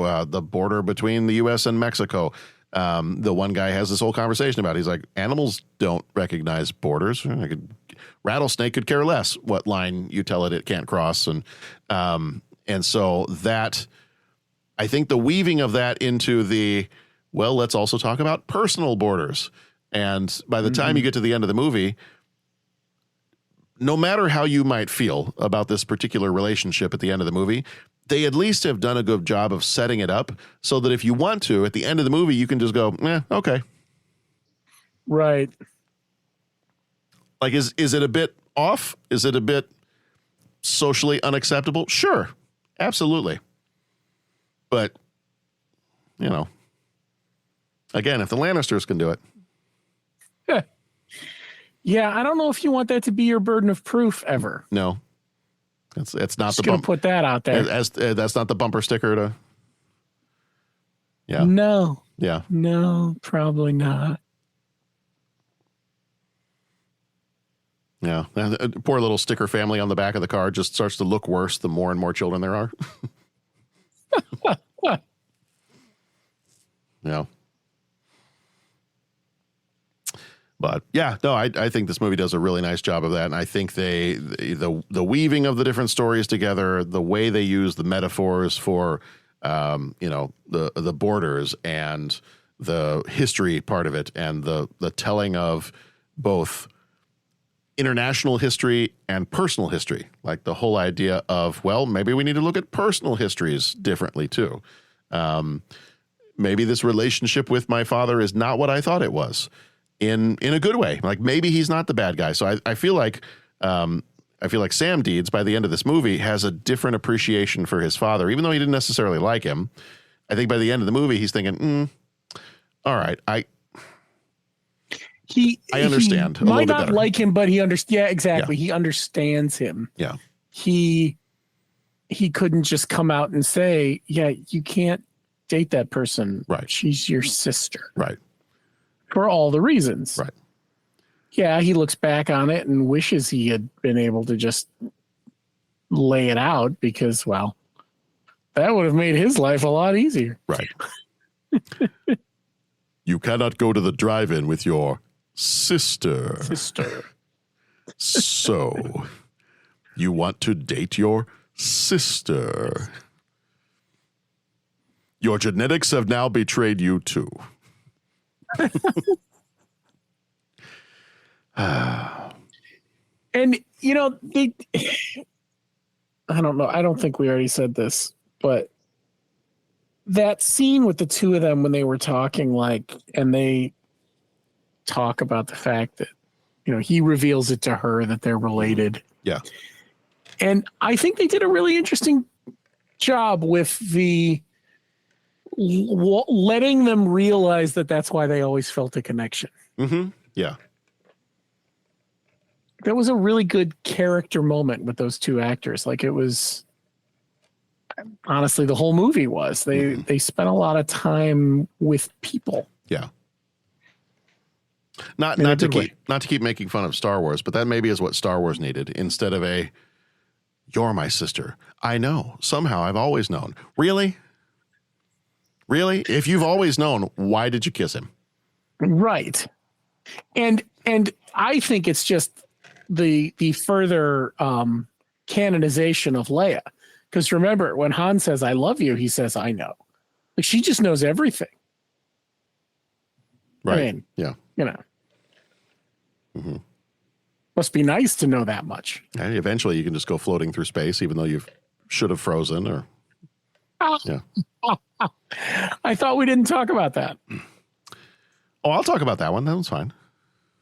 between the U.S. and Mexico. The one guy has this whole conversation about, he's like, animals don't recognize borders. Rattlesnake could care less what line you tell it can't cross. And so that, I think the weaving of that into let's also talk about personal borders. And by the time you get to the end of the movie, no matter how you might feel about this particular relationship at the end of the movie, they at least have done a good job of setting it up so that if you want to, at the end of the movie, you can just go, okay. Right. Like, is it a bit off? Is it a bit socially unacceptable? Sure. Absolutely. But, again, if the Lannisters can do it. Yeah, I don't know if you want that to be your burden of proof ever. No. It's not the bumper. Put that out there. That's not the bumper sticker to. Yeah. No. Yeah. No, probably not. Yeah. Poor little sticker family on the back of the car just starts to look worse the more and more children there are. Yeah. But yeah, no, I think this movie does a really nice job of that. And I think the weaving of the different stories together, the way they use the metaphors for, the borders and the history part of it, and the telling of both international history and personal history, like the whole idea of, well, maybe we need to look at personal histories differently too. Maybe this relationship with my father is not what I thought it was, in a good way. Like maybe he's not the bad guy. So I feel like Sam Deeds by the end of this movie has a different appreciation for his father, even though he didn't necessarily like him. I think by the end of the movie, he's thinking, all right, I understand. He might not like him, but he understands. Yeah, exactly. Yeah. He understands him. Yeah. He couldn't just come out and say, yeah, you can't date that person. Right. She's your sister. Right. For all the reasons. Right. Yeah, he looks back on it and wishes he had been able to just lay it out because, well, that would have made his life a lot easier. Right. You cannot go to the drive-in with your sister. So, you want to date your sister. Your genetics have now betrayed you too. And, you know, I don't know. I don't think we already said this, but that scene with the two of them when they were talking, like, and they talk about the fact that, you know, he reveals it to her that they're related. Yeah. And I think they did a really interesting job with the letting them realize that that's why they always felt a connection. Mm-hmm. Yeah. That was a really good character moment with those two actors. Like it was, honestly, the whole movie was. They spent a lot of time with people. Yeah. Not to keep making fun of Star Wars, but that maybe is what Star Wars needed instead of a "you're my sister." I know. Somehow I've always known. Really? Really? If you've always known, why did you kiss him? Right. And I think it's just the further canonization of Leia. Because remember, when Han says, "I love you," he says, "I know." Like she just knows everything. Right. I mean, yeah. You know. Mm-hmm. Must be nice to know that much. And eventually you can just go floating through space, even though you should have frozen or. Yeah. I thought we didn't talk about that. Oh, I'll talk about that one. That one's fine.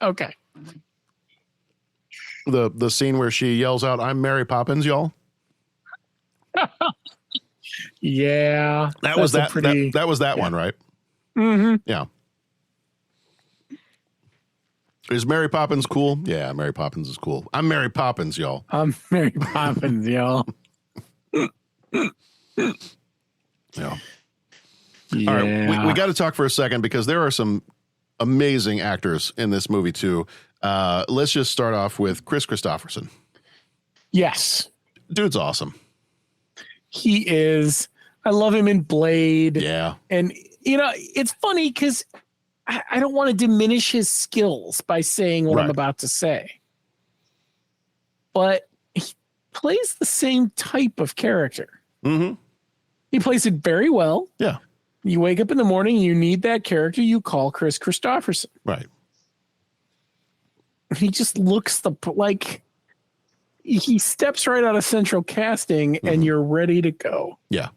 Okay. The scene where she yells out, "I'm Mary Poppins, y'all." Yeah. That was that yeah. one, right? Mm-hmm. Yeah. Is Mary Poppins cool? Yeah, Mary Poppins is cool. I'm Mary Poppins, y'all. I'm Mary Poppins, y'all. Yeah. All right, we got to talk for a second because there are some amazing actors in this movie too. Let's just start off with Chris Christopherson. Yes. Dude's awesome. He is. I love him in Blade. Yeah. And, you know, it's funny because I don't want to diminish his skills by saying what I'm about to say. But he plays the same type of character. Mm-hmm. He plays it very well. Yeah. You wake up in the morning, you need that character, you call Chris Christopherson. Right. He just looks like he steps right out of central casting and you're ready to go. Yeah.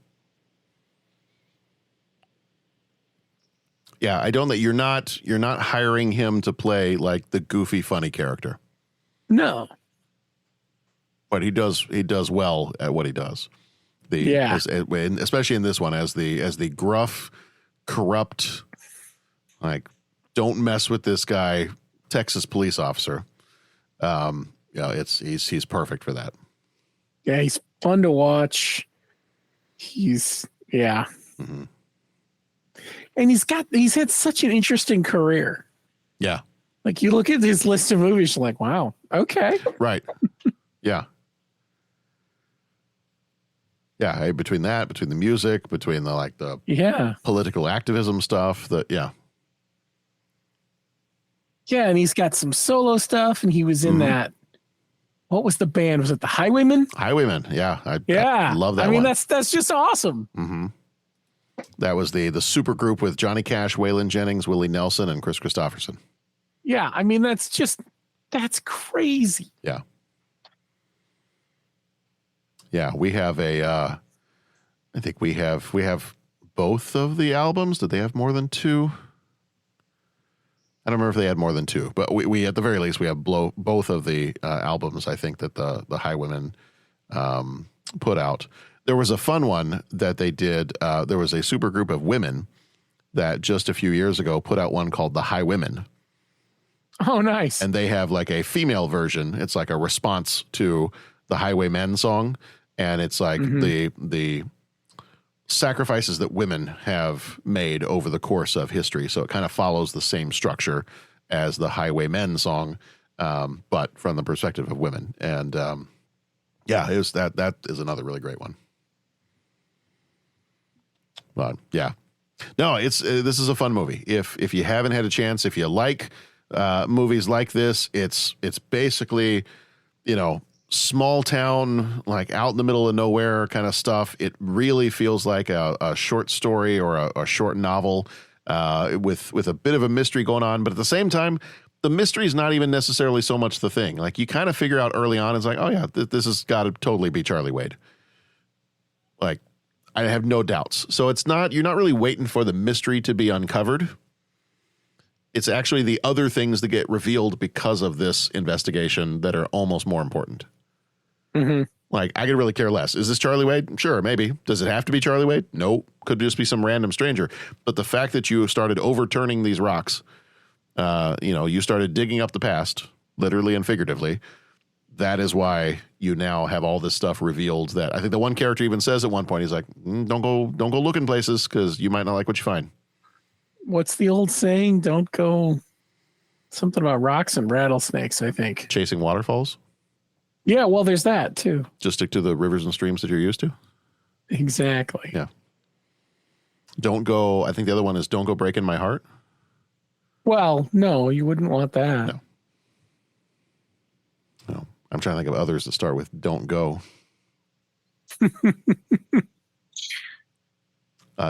Yeah, I don't think you're not hiring him to play like the goofy funny character. No. But he does well at what he does. Especially in this one as the gruff, corrupt, like don't mess with this guy Texas police officer. He's perfect for that. Yeah, he's fun to watch. Mm-hmm. And he's had such an interesting career. Yeah. Like you look at his list of movies, you're like, wow, okay. Right. Yeah. Yeah. Between the music, between the political activism stuff, Yeah, and he's got some solo stuff, and he was in that. What was the band? Was it the Highwaymen? Highwaymen, yeah. I love that. I mean, one. that's just awesome. Mm-hmm. That was the super group with Johnny Cash, Waylon Jennings, Willie Nelson, and Chris Christopherson. Yeah, I mean that's That's crazy. Yeah. Yeah, we have I think we have both of the albums. Did they have more than two? I don't remember if they had more than two, but we at the very least, we have both of the albums, I think, that the Highwaymen put out. There was a fun one that they did. There was a super group of women that just a few years ago put out one called the Highwaymen. Oh, nice. And they have like a female version. It's like a response to the Highwaymen song. And it's like the sacrifices that women have made over the course of history. So it kind of follows the same structure as the Highwaymen song, but from the perspective of women. And yeah, it was that is another really great one. But yeah, no, this is a fun movie. If you haven't had a chance, if you like movies like this, it's basically, small town, like out in the middle of nowhere kind of stuff. It really feels like a short story or a short novel with a bit of a mystery going on. But at the same time, the mystery is not even necessarily so much the thing. Like you kind of figure out early on, it's like, oh yeah, this has got to totally be Charlie Wade. Like I have no doubts. So you're not really waiting for the mystery to be uncovered. It's actually the other things that get revealed because of this investigation that are almost more important. Mm-hmm. Like, I could really care less. Is this Charlie Wade? Sure, maybe. Does it have to be Charlie Wade? No. Could just be some random stranger. But the fact that you started overturning these rocks, you started digging up the past, literally and figuratively, that is why you now have all this stuff revealed that I think the one character even says at one point, he's like, don't go looking places because you might not like what you find. What's the old saying? Don't go something about rocks and rattlesnakes, I think. Chasing waterfalls? Yeah, well, there's that too. Just stick to the rivers and streams that you're used to? Exactly. Yeah. Don't go, I think the other one is don't go breaking my heart. Well, no, you wouldn't want that. No. I'm trying to think of others that start with don't go.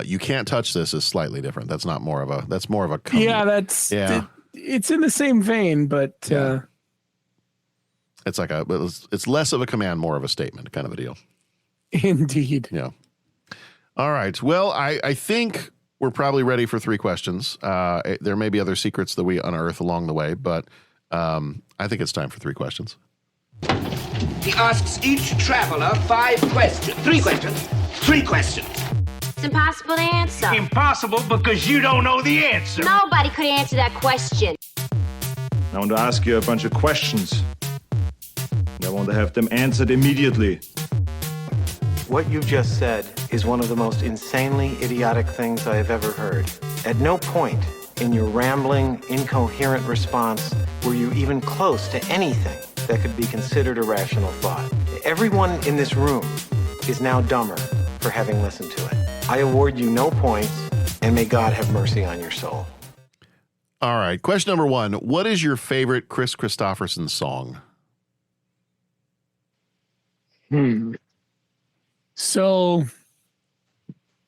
You can't touch this is slightly different. That's more of a it's in the same vein, but it's like it's less of a command, more of a statement kind of a deal. Indeed. Yeah. All right. Well, I think we're probably ready for 3 questions. There may be other secrets that we unearth along the way, but I think it's time for 3 questions. He asks each traveler 5 questions. 3 questions. 3 questions. It's impossible to answer. Impossible because you don't know the answer. Nobody could answer that question. I want to ask you a bunch of questions. I want to have them answered immediately. What you just said is one of the most insanely idiotic things I have ever heard. At no point in your rambling, incoherent response were you even close to anything that could be considered a rational thought. Everyone in this room is now dumber for having listened to it. I award you no points, and may God have mercy on your soul. All right. Question number 1. What is your favorite Chris Christopherson song? So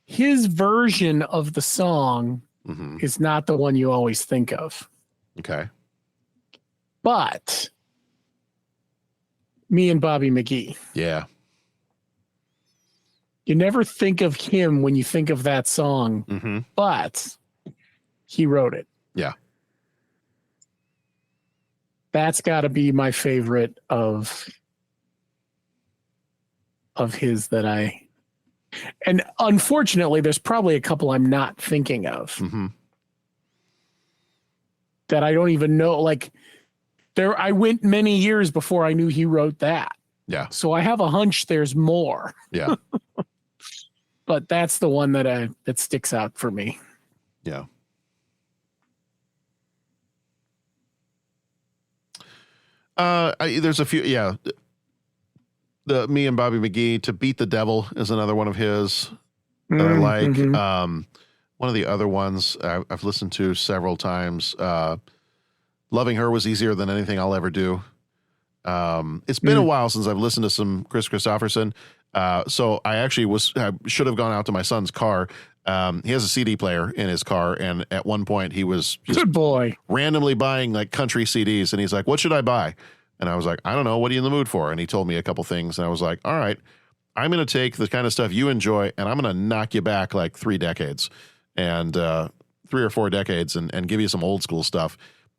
his version of the song is not the one you always think of. Okay. But Me and Bobby McGee. Yeah. You never think of him when you think of that song, but he wrote it. Yeah. That's got to be my favorite of his and unfortunately, there's probably a couple I'm not thinking of that I don't even know. Like I went many years before I knew he wrote that. Yeah. So I have a hunch there's more. Yeah. But that's the one that sticks out for me. Yeah. There's a few. Yeah. The Me and Bobby McGee, To Beat the Devil is another one of his that I like. One of the other ones I've listened to several times. Loving Her Was Easier Than Anything I'll Ever Do. It's been a while since I've listened to some Chris Christopherson. So I actually I should have gone out to my son's car He has a CD player in his car, and at one point he was just good boy randomly buying like country CDs, and he's like, "What should I buy?" And I was like, "I don't know. What are you in the mood for?" And he told me a couple things, and I was like, "All right, I'm going to take the kind of stuff you enjoy, and I'm going to knock you back like 3 decades, and 3 or 4 decades, and give you some old school stuff."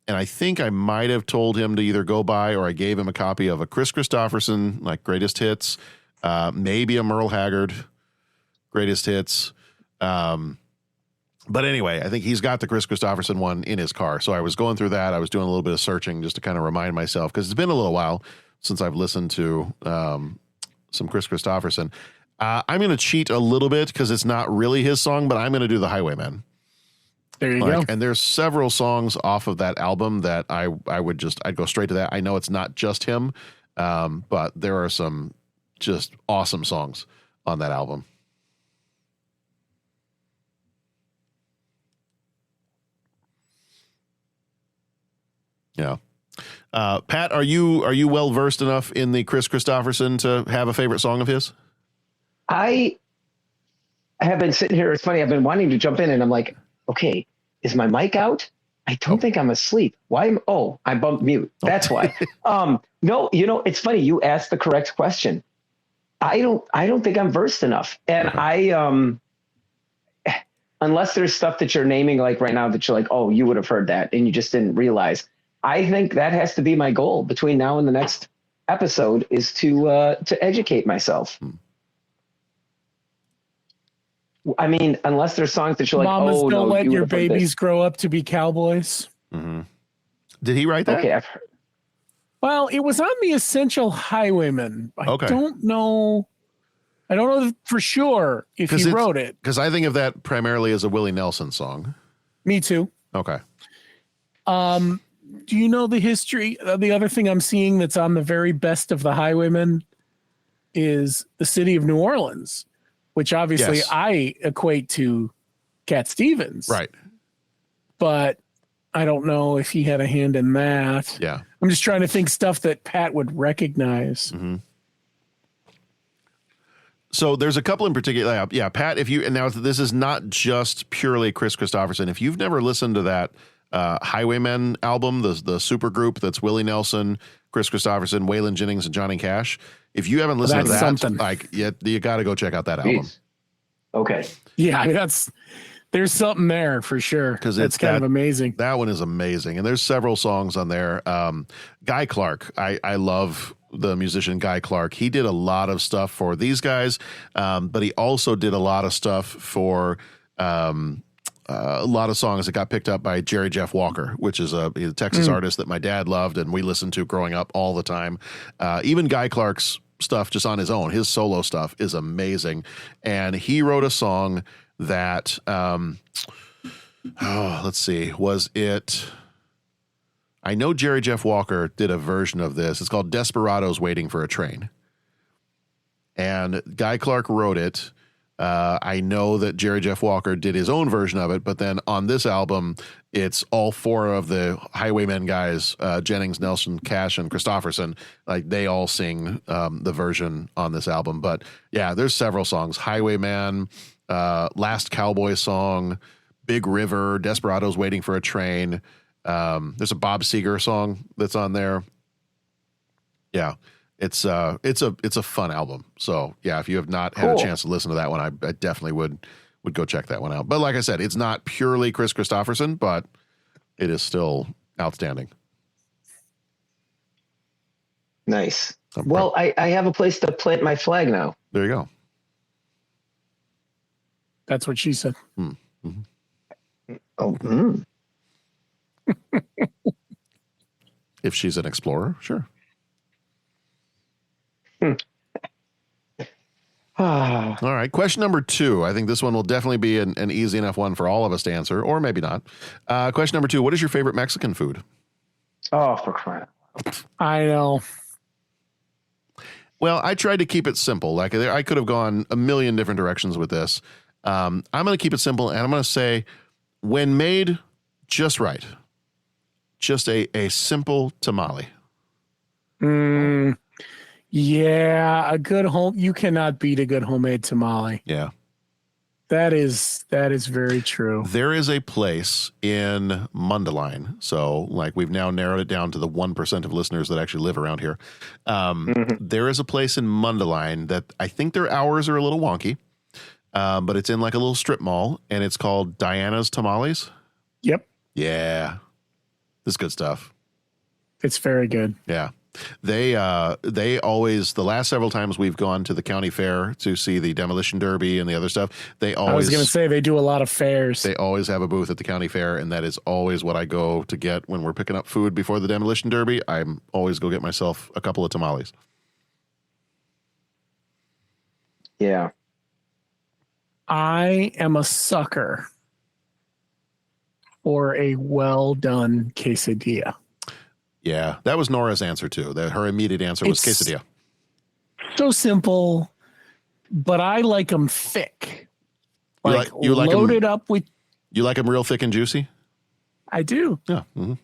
And I think I might have told him to either go buy, or I gave him a copy of a Chris Christopherson like greatest hits, maybe a Merle Haggard greatest hits. But anyway, I think he's got the Chris Christopherson one in his car. So I was going through that. I was doing a little bit of searching just to kind of remind myself, because it's been a little while since I've listened to some Chris Christopherson. I'm going to cheat a little bit because it's not really his song, but I'm going to do the Highwaymen. There you go. And there's several songs off of that album that I'd go straight to that. I know it's not just him, but there are some just awesome songs on that album. Yeah. Pat, are you well versed enough in the Chris Christopherson to have a favorite song of his? I have been sitting here. It's funny. I've been wanting to jump in, and I'm like, okay, is my mic out? I don't think I'm asleep. Why? I bumped mute. That's why. No, it's funny. You asked the correct question. I don't think I'm versed enough. And unless there's stuff that you're naming like right now that you're like, oh, you would have heard that and you just didn't realize. I think that has to be my goal between now and the next episode, is to educate myself. I mean, unless there's songs that you're like, Mamas oh, don't no, let you your would've heard babies this. grow up to be cowboys. Mm-hmm. Did he write that? Okay, I've heard. Well, it was on the Essential Highwaymen. I don't know for sure if he wrote it. Because I think of that primarily as a Willie Nelson song. Me too. Okay. Do you know the history? The other thing I'm seeing that's on the very best of the Highwaymen is the city of New Orleans, which obviously I equate to Cat Stevens. Right. But I don't know if he had a hand in that. Yeah. I'm just trying to think stuff that Pat would recognize. Mm-hmm. So there's a couple in particular. Yeah, Pat, and now this is not just purely Chris Christopherson. If you've never listened to that Highwaymen album, the super group that's Willie Nelson, Chris Christopherson, Waylon Jennings, and Johnny Cash, if you haven't listened to that, something. You got to go check out that album. Okay. Yeah, there's something there for sure. Because it's kind of amazing. That one is amazing. And there's several songs on there. Guy Clark, I love the musician Guy Clark. He did a lot of stuff for these guys, but he also did a lot of stuff for a lot of songs that got picked up by Jerry Jeff Walker, which is a Texas artist that my dad loved and we listened to growing up all the time. Even Guy Clark's stuff just on his own, his solo stuff is amazing. And he wrote a song that, let's see, was it... I know Jerry Jeff Walker did a version of this. It's called Desperados Waiting for a Train. And Guy Clark wrote it. I know that Jerry Jeff Walker did his own version of it, but then on this album, it's all 4 of the Highwaymen guys, Jennings, Nelson, Cash, and Christopherson. Like they all sing the version on this album. But yeah, there's several songs. Highwayman, Last Cowboy Song, Big River, Desperados Waiting for a Train. There's a Bob Seger song that's on there. Yeah, it's a fun album. So yeah, if you have not had a chance to listen to that one, I definitely would go check that one out. But like I said, it's not purely Chris Christopherson, but it is still outstanding. Nice. Well, I have a place to plant my flag now. There you go. That's what she said. Mm-hmm. Oh, If she's an explorer, sure. All right. Question number 2. I think this one will definitely be an easy enough one for all of us to answer, or maybe not. Question number 2. What is your favorite Mexican food? Oh, for crying out loud. I know. Well, I tried to keep it simple. Like I could have gone a million different directions with this. I'm going to keep it simple, and I'm going to say, when made just right, just a simple tamale. Yeah, a good home. You cannot beat a good homemade tamale. Yeah. That is very true. There is a place in Mundelein. So, like, we've now narrowed it down to the 1% of listeners that actually live around here. There is a place in Mundelein that I think their hours are a little wonky, but it's in like a little strip mall, and it's called Diana's Tamales. Yep. Yeah. This is good stuff. It's very good. Yeah. They always, the last several times we've gone to the county fair to see the demolition derby and the other stuff, I was going to say they do a lot of fairs. They always have a booth at the county fair, and that is always what I go to get when we're picking up food before the demolition derby. I'm always go get myself a couple of tamales. Yeah. I am a sucker for a well done quesadilla. Yeah, that was Nora's answer too. Her immediate answer was quesadilla. So simple, but I like them thick. You like loaded up with. You like them real thick and juicy? I do. Yeah. Mm-hmm.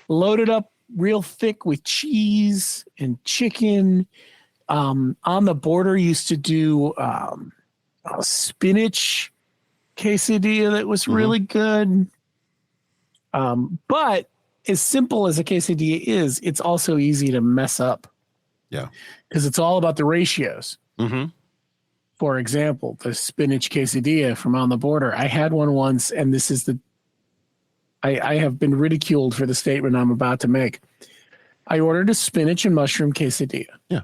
Loaded up real thick with cheese and chicken. On the Border used to do a spinach quesadilla that was really good. But as simple as a quesadilla is, it's also easy to mess up. Yeah. Because it's all about the ratios. Mm-hmm. For example, the spinach quesadilla from On the Border. I had one once, and this is I have been ridiculed for the statement I'm about to make. I ordered a spinach and mushroom quesadilla. Yeah.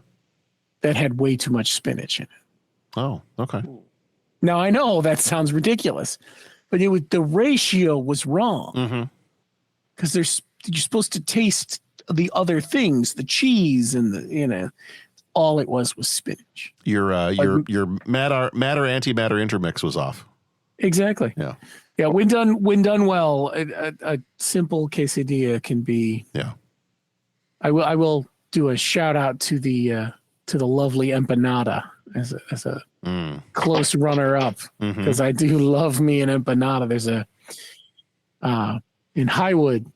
That had way too much spinach in it. Oh, okay. Now, I know that sounds ridiculous, but the ratio was wrong. Because you're supposed to taste the other things, the cheese and all it was spinach. Your matter antimatter intermix was off. Exactly. Yeah. Yeah. When done well, a simple quesadilla can be. Yeah. I will do a shout out to the lovely empanada as a close runner up, because I do love me an empanada. There's in Highwood,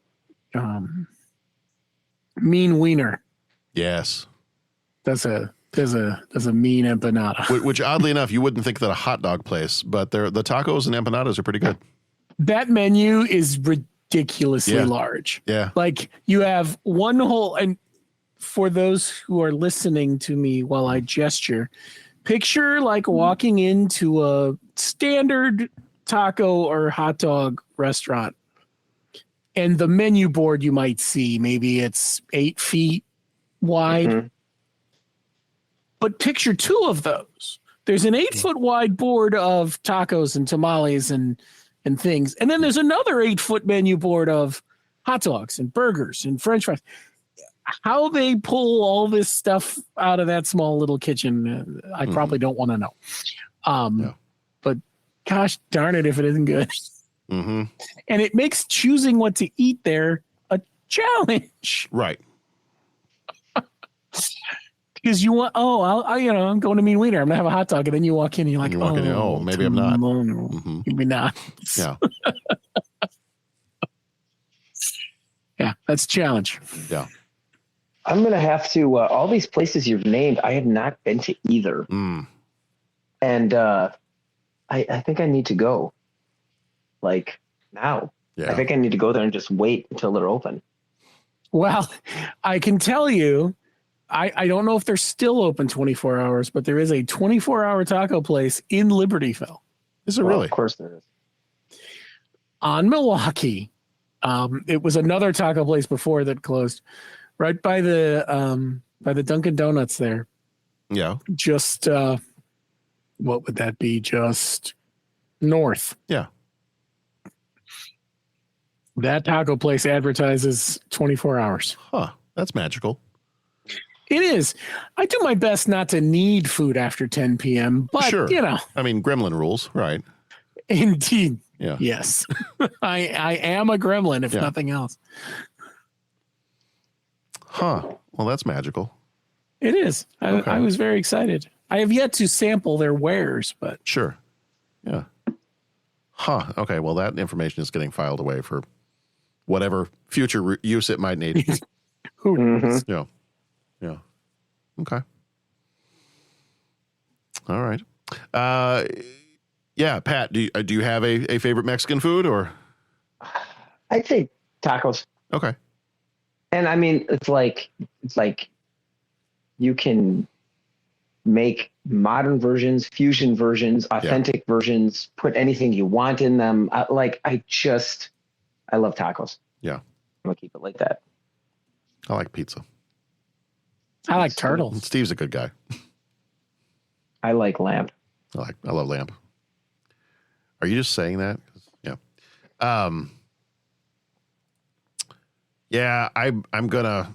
Mean Wiener. Yes. There's a mean empanada. Which oddly enough, you wouldn't think that a hot dog place, but the tacos and empanadas are pretty good. That menu is ridiculously large. Yeah. Like you have one whole, and for those who are listening to me while I gesture, picture like walking into a standard taco or hot dog restaurant. And the menu board you might see, maybe it's 8 feet wide. But picture 2 of those. There's an 8-foot wide board of tacos and tamales and things. And then there's another 8-foot menu board of hot dogs and burgers and French fries. How they pull all this stuff out of that small little kitchen, I probably don't want to know. But gosh darn it if it isn't good. And it makes choosing what to eat there a challenge. Right. Because you want, I'm going to Mean Wiener. I'm going to have a hot dog. And then you walk in and you're like, maybe I'm not. Maybe not. Yeah. Yeah, that's a challenge. Yeah. I'm going to have to, all these places you've named, I have not been to either. And I think I need to go. Like now. Yeah. I think I need to go there and just wait until they're open. Well, I can tell you, I don't know if they're still open 24 hours, but there is a 24-hour taco place in Libertyville. Is it really? Of course there is. On Milwaukee. It was another taco place before that closed, right by the Dunkin' Donuts there. Yeah. Just what would that be? Just north. Yeah. That taco place advertises 24 hours. Huh. That's magical. It is. I do my best not to need food after 10 p.m., but, sure. I mean, gremlin rules, right? Indeed. Yeah. Yes. I am a gremlin, if nothing else. Huh. Well, that's magical. It is. I was very excited. I have yet to sample their wares, but. Sure. Yeah. Huh. Okay. Well, that information is getting filed away for whatever future use it might need. Who knows? Yeah. Yeah. Okay. All right. Yeah, Pat, do you have a favorite Mexican food or? I'd say tacos. Okay. And I mean, it's like you can make modern versions, fusion versions, authentic versions, put anything you want in them. I love tacos. Yeah. I'm gonna keep it like that. I like pizza. I like turtles. Steve's a good guy. I like lamb. I love lamb. Are you just saying that? Yeah. Yeah, I'm gonna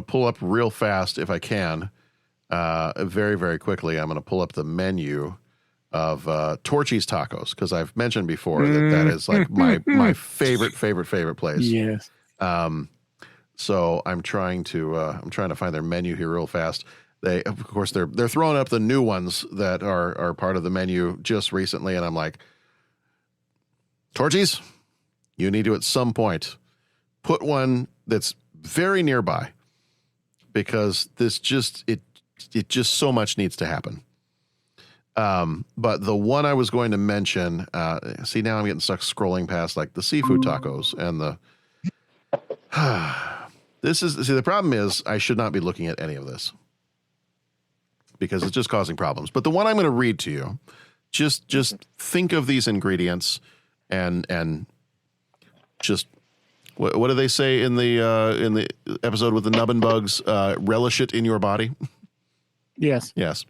pull up real fast if I can. Very, very quickly. I'm gonna pull up the menu of Torchy's Tacos, because I've mentioned before that is like my favorite place. Yes. So I'm trying to find their menu here real fast. They, of course, they're throwing up the new ones that are part of the menu just recently, and I'm like, Torchies, you need to at some point put one that's very nearby, because this just so much needs to happen. But the one I was going to mention, see, now I'm getting stuck scrolling past like the seafood tacos and the. The problem is I should not be looking at any of this, because it's just causing problems. But the one I'm going to read to you, just think of these ingredients and just what do they say in the episode with the nubbin bugs? Relish it in your body. Yes. Yes.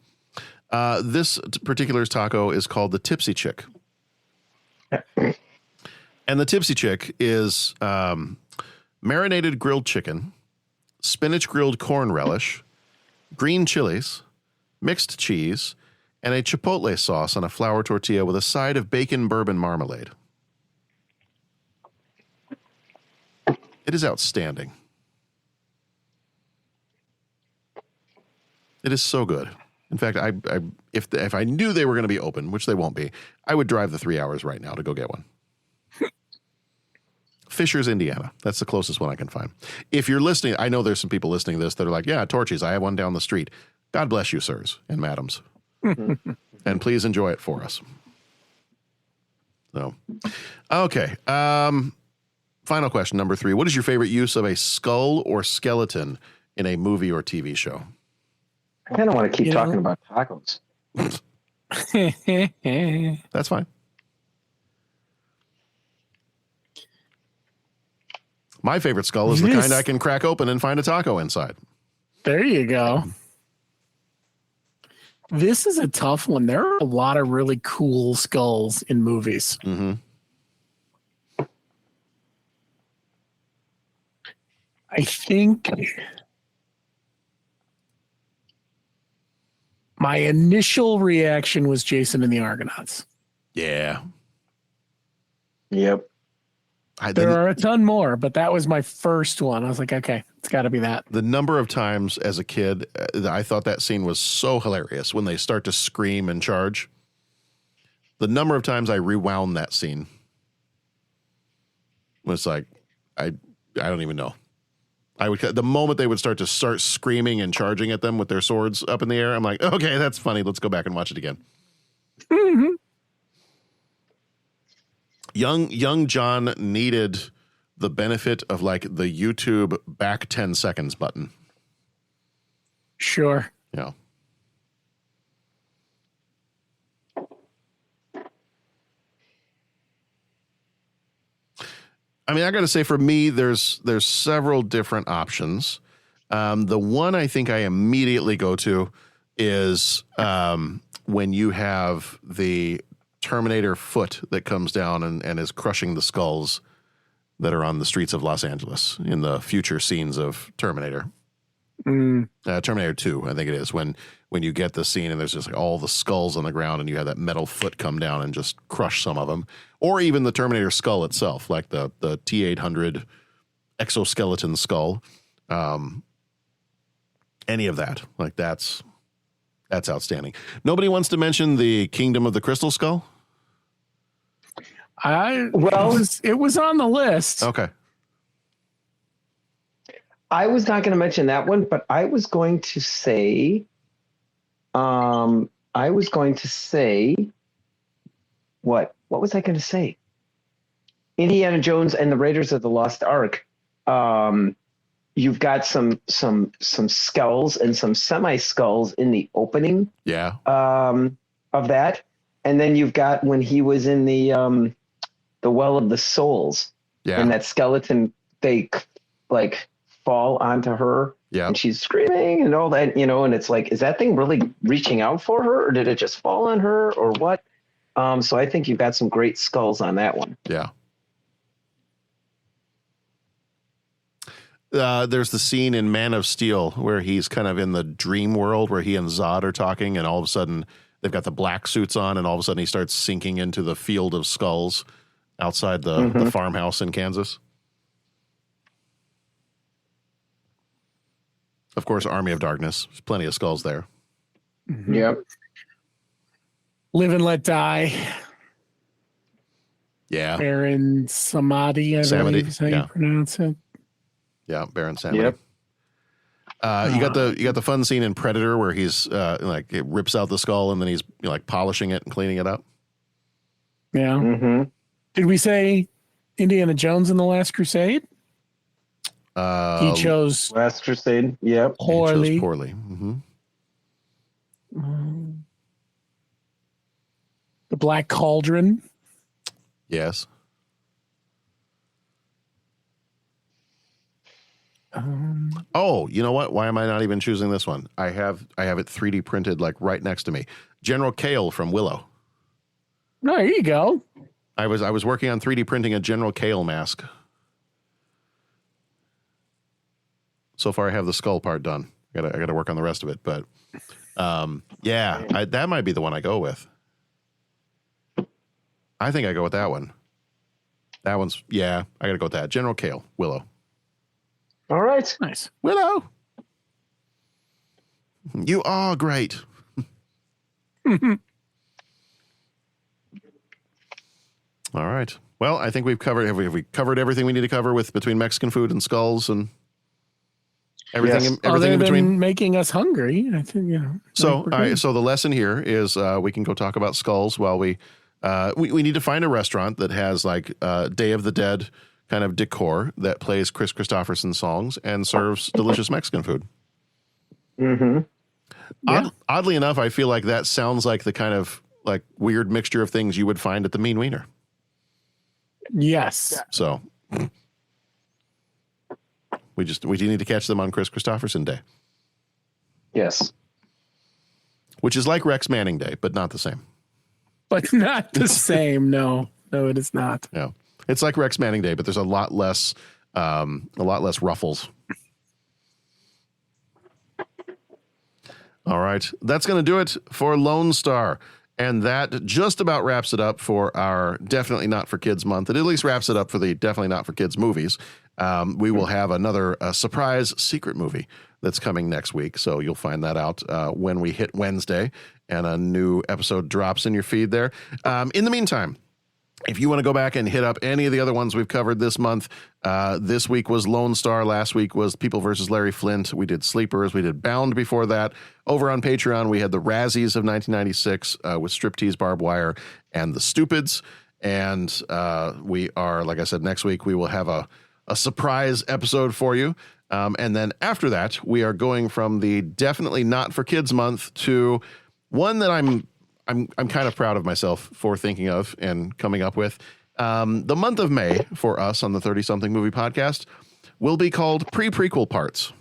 This particular taco is called the Tipsy Chick. And the Tipsy Chick is marinated grilled chicken, spinach grilled corn relish, green chilies, mixed cheese, and a chipotle sauce on a flour tortilla with a side of bacon bourbon marmalade. It is outstanding. It is so good. In fact, if I knew they were going to be open, which they won't be, I would drive the 3 hours right now to go get one. Fishers, Indiana. That's the closest one I can find. If you're listening, I know there's some people listening to this that are like, yeah, Torchies, I have one down the street. God bless you, sirs and madams. And please enjoy it for us. So, okay. Final question, number 3. What is your favorite use of a skull or skeleton in a movie or TV show? I kind of want to keep talking about tacos. That's fine. My favorite skull is the kind I can crack open and find a taco inside. There you go. This is a tough one. There are a lot of really cool skulls in movies. Mm-hmm. I think my initial reaction was Jason and the Argonauts. Yeah. Yep. There are a ton more, but that was my first one. I was like, okay, it's got to be that. The number of times as a kid, I thought that scene was so hilarious when they start to scream and charge. The number of times I rewound that scene was like, I don't even know. The moment they would start screaming and charging at them with their swords up in the air, I'm like, okay, that's funny. Let's go back and watch it again. Mm-hmm. Young John needed the benefit of like the YouTube back 10 seconds button. Sure. Yeah. I mean, I got to say, for me, there's several different options. The one I think I immediately go to is when you have the Terminator foot that comes down and is crushing the skulls that are on the streets of Los Angeles in the future scenes of Terminator. Terminator 2, I think it is, when you get the scene and there's just like all the skulls on the ground and you have that metal foot come down and just crush some of them. Or even the Terminator skull itself, like the T-800 exoskeleton skull. Any of that. Like that's outstanding. Nobody wants to mention the Kingdom of the Crystal Skull? It was on the list. Okay. I was not going to mention that one, but I was going to say what was I going to say? Indiana Jones and the Raiders of the Lost Ark. You've got some skulls and some semi-skulls in the opening. Yeah. Of that, and then you've got when he was in the Well of the Souls. Yeah. And that skeleton, they like fall onto her. Yeah. And she's screaming and all that, and it's like, is that thing really reaching out for her, or did it just fall on her, or what? So I think you've got some great skulls on that one. Yeah. There's the scene in Man of Steel where he's kind of in the dream world where he and Zod are talking, and all of a sudden they've got the black suits on, and all of a sudden he starts sinking into the field of skulls outside the farmhouse in Kansas. Of course, Army of Darkness. There's plenty of skulls there. Mm-hmm. Yep. Live and Let Die. Yeah. Baron Samedi, I believe is how you pronounce it. Yeah, Baron Samedi. Yep. You got the fun scene in Predator where he's like it rips out the skull and then he's like polishing it and cleaning it up. Yeah. Mm-hmm. Did we say Indiana Jones in the Last Crusade? He chose Last Crusade. Yep. Poorly. He chose poorly. Mm-hmm. The Black Cauldron. Yes. Oh, you know what? Why am I not even choosing this one? I have it 3D printed like right next to me. General Kale from Willow. No, there you go. I was working on 3D printing a General Kale mask. So far, I have the skull part done. I gotta work on the rest of it, but that might be the one I go with. I think I go with that one. That one's I gotta go with that. General Kale, Willow. All right. Nice. Willow. You are great. All right. Well, I think we've covered. Have we covered everything we need to cover with between Mexican food and skulls and everything? Yes. Everything in between. Making us hungry. I think So the lesson here is we can go talk about skulls while we need to find a restaurant that has like Day of the Dead kind of decor that plays Chris Christopherson songs and serves delicious Mexican food. Mm-hmm. Yeah. Oddly enough, I feel like that sounds like the kind of like weird mixture of things you would find at the Mean Wiener. Yes. So we need to catch them on Chris Christopherson Day. Yes. Which is like Rex Manning Day, but not the same. But not the same. No, it is not. Yeah. It's like Rex Manning Day, but there's a lot less ruffles. All right. That's going to do it for Lone Star. And that just about wraps it up for our Definitely Not for Kids month. It at least wraps it up for the Definitely Not for Kids movies. We will have another surprise secret movie that's coming next week. So you'll find that out when we hit Wednesday and a new episode drops in your feed there. In the meantime, if you want to go back and hit up any of the other ones we've covered this month, this week was Lone Star. Last week was People vs. Larry Flint. We did Sleepers. We did Bound before that. Over on Patreon, we had the Razzies of 1996 with Striptease, Barbed Wire, and The Stupids. And we are, like I said, next week we will have a surprise episode for you. And then after that, we are going from the Definitely Not for Kids month to one that I'm kind of proud of myself for thinking of and coming up with. The month of May for us on the 30-something movie podcast will be called Pre-Prequel Parts.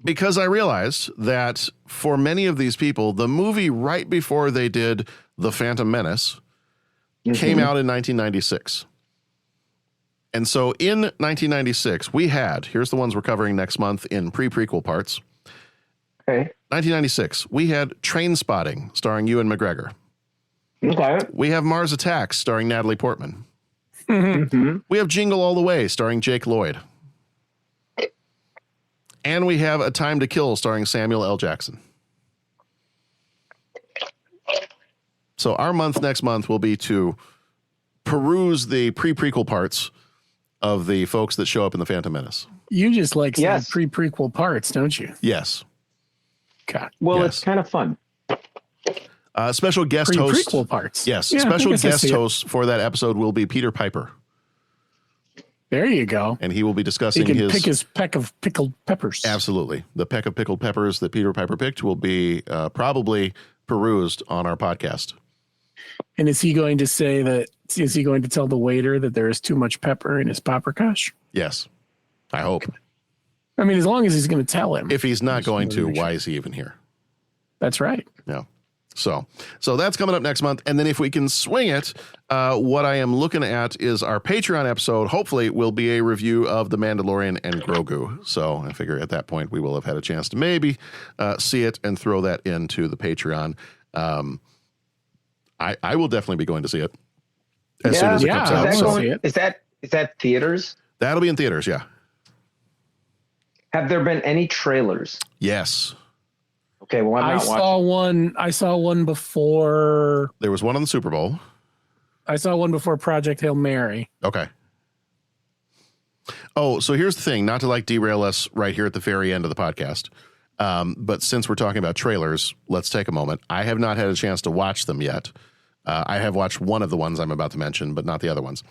Because I realized that for many of these people, the movie right before they did The Phantom Menace came out in 1996. And so in 1996, we had, here's the ones we're covering next month in Pre-Prequel Parts. Okay. 1996, we had Trainspotting starring Ewan McGregor. Okay. We have Mars Attacks starring Natalie Portman. We have Jingle All the Way starring Jake Lloyd. And we have A Time to Kill starring Samuel L. Jackson. So our month next month will be to peruse the pre-prequel parts of the folks that show up in The Phantom Menace. You just like some pre-prequel parts, don't you? Yes. Okay. Well, Yes. it's kind of fun. Special guest host. Prequel parts. Yes, Yeah, special guest host for that episode will be Peter Piper. There you go. And he will be discussing he can pick his peck of pickled peppers. Absolutely. The peck of pickled peppers that Peter Piper picked will be probably perused on our podcast. And is he going to say that, is he going to tell the waiter that there is too much pepper in his paprikash? Yes. I hope. I mean, as long as he's going to tell him. If he's not going to, why is he even here? That's right. Yeah. So that's coming up next month. And then if we can swing it, what I am looking at is our Patreon episode. Hopefully will be a review of The Mandalorian and Grogu. So I figure at that point we will have had a chance to maybe see it and throw that into the Patreon. I will definitely be going to see it as soon as it comes out. Is that theaters? That'll be in theaters, yeah. Have there been any trailers? Yes. Okay, well, I'm not watching. I saw one before. There was one on the Super Bowl. I saw one before Project Hail Mary. Okay. Oh, so here's the thing, not to like derail us right here at the very end of the podcast. But since we're talking about trailers, let's take a moment. I have not had a chance to watch them yet. I have watched one of the ones I'm about to mention, but not the other ones.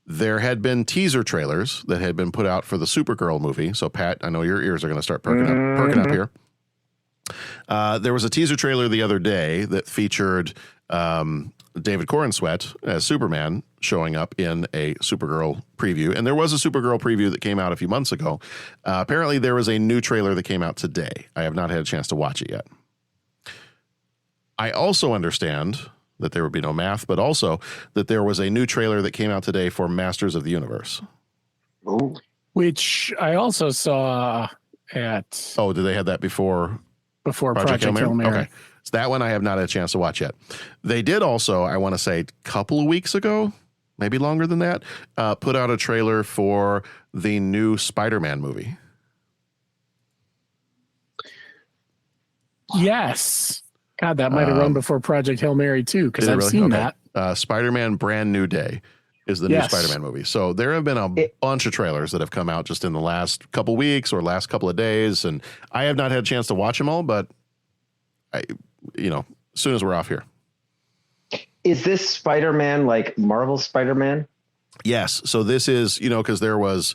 There had been teaser trailers that had been put out for the Supergirl movie. So, Pat, I know your ears are going to start perking up here. There was a teaser trailer the other day that featured David Corenswet as Superman showing up in a Supergirl preview. And there was a Supergirl preview that came out a few months ago. Apparently, there was a new trailer that came out today. I have not had a chance to watch it yet. I also understand that there would be no math, but also that there was a new trailer that came out today for Masters of the Universe. Ooh. Which I also saw at... Oh, did they have that before Project Hail Mary? Okay. So that one I have not had a chance to watch yet. They did also, I want to say a couple of weeks ago, maybe longer than that, put out a trailer for the new Spider-Man movie. Yes. God, that might have run before Project Hail Mary too, because I've seen that. Spider-Man Brand New Day is the new Spider-Man movie. So there have been a bunch of trailers that have come out just in the last couple weeks or last couple of days, and I have not had a chance to watch them all, but as soon as we're off here. Is this Spider-Man like Marvel Spider-Man? Yes. So this is, because there was,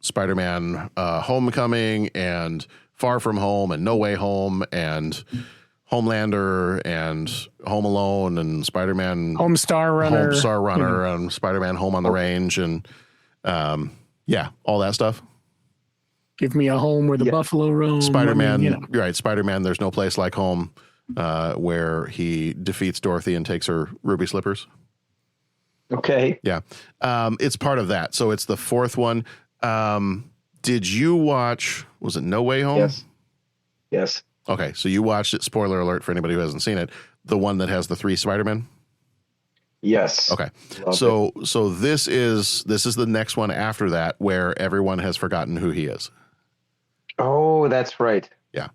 Spider-Man Homecoming and Far From Home and No Way Home and Homelander and Home Alone and Spider-Man Homestar Runner and Spider-Man Home on the Range and all that stuff. Give me a home where the buffalo roam. Spider-Man, right? Spider-Man, There's No Place Like Home, where he defeats Dorothy and takes her ruby slippers. Okay. Yeah. It's part of that. So it's the fourth one. Did you watch, was it No Way Home? Yes. Okay, so you watched it, spoiler alert for anybody who hasn't seen it, the one that has the 3 Spider-Men? Yes. Okay. So this is the next one after that where everyone has forgotten who he is. Oh, that's right. Yeah.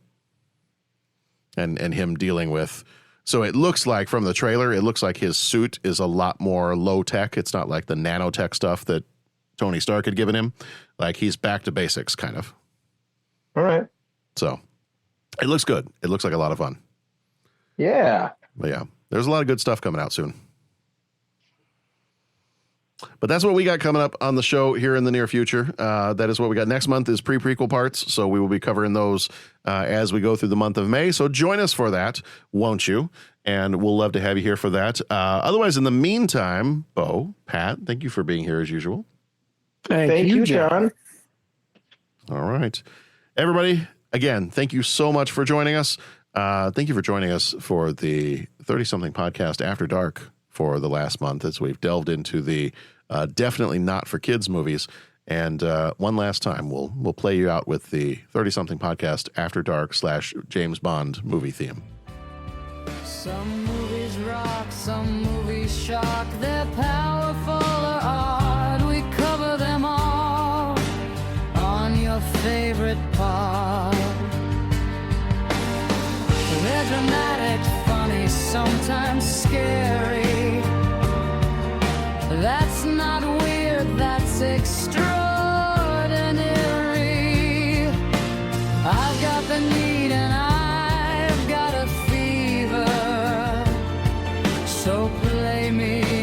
And him dealing with, so it looks like from the trailer, it looks like his suit is a lot more low tech. It's not like the nanotech stuff that Tony Stark had given him. Like he's back to basics kind of. All right. So it looks good. It looks like a lot of fun. Yeah. But yeah, there's a lot of good stuff coming out soon. But that's what we got coming up on the show here in the near future. That is what we got next month is pre-prequel parts. So we will be covering those as we go through the month of May. So join us for that, won't you? And we'll love to have you here for that. Otherwise, in the meantime, Bo, Pat, thank you for being here as usual. Thank you, John. All right. Everybody, again, thank you so much for joining us. Thank you for joining us for the 30-something podcast After Dark for the last month as we've delved into the definitely not for kids movies. And one last time, we'll play you out with the 30-something podcast After Dark / James Bond movie theme. Some movies rock, some movies shock. They're powerful or odd. We cover them all on your favorite pod. They're dramatic, funny, sometimes scary. That's not weird, that's extraordinary. I've got the need and I've got a me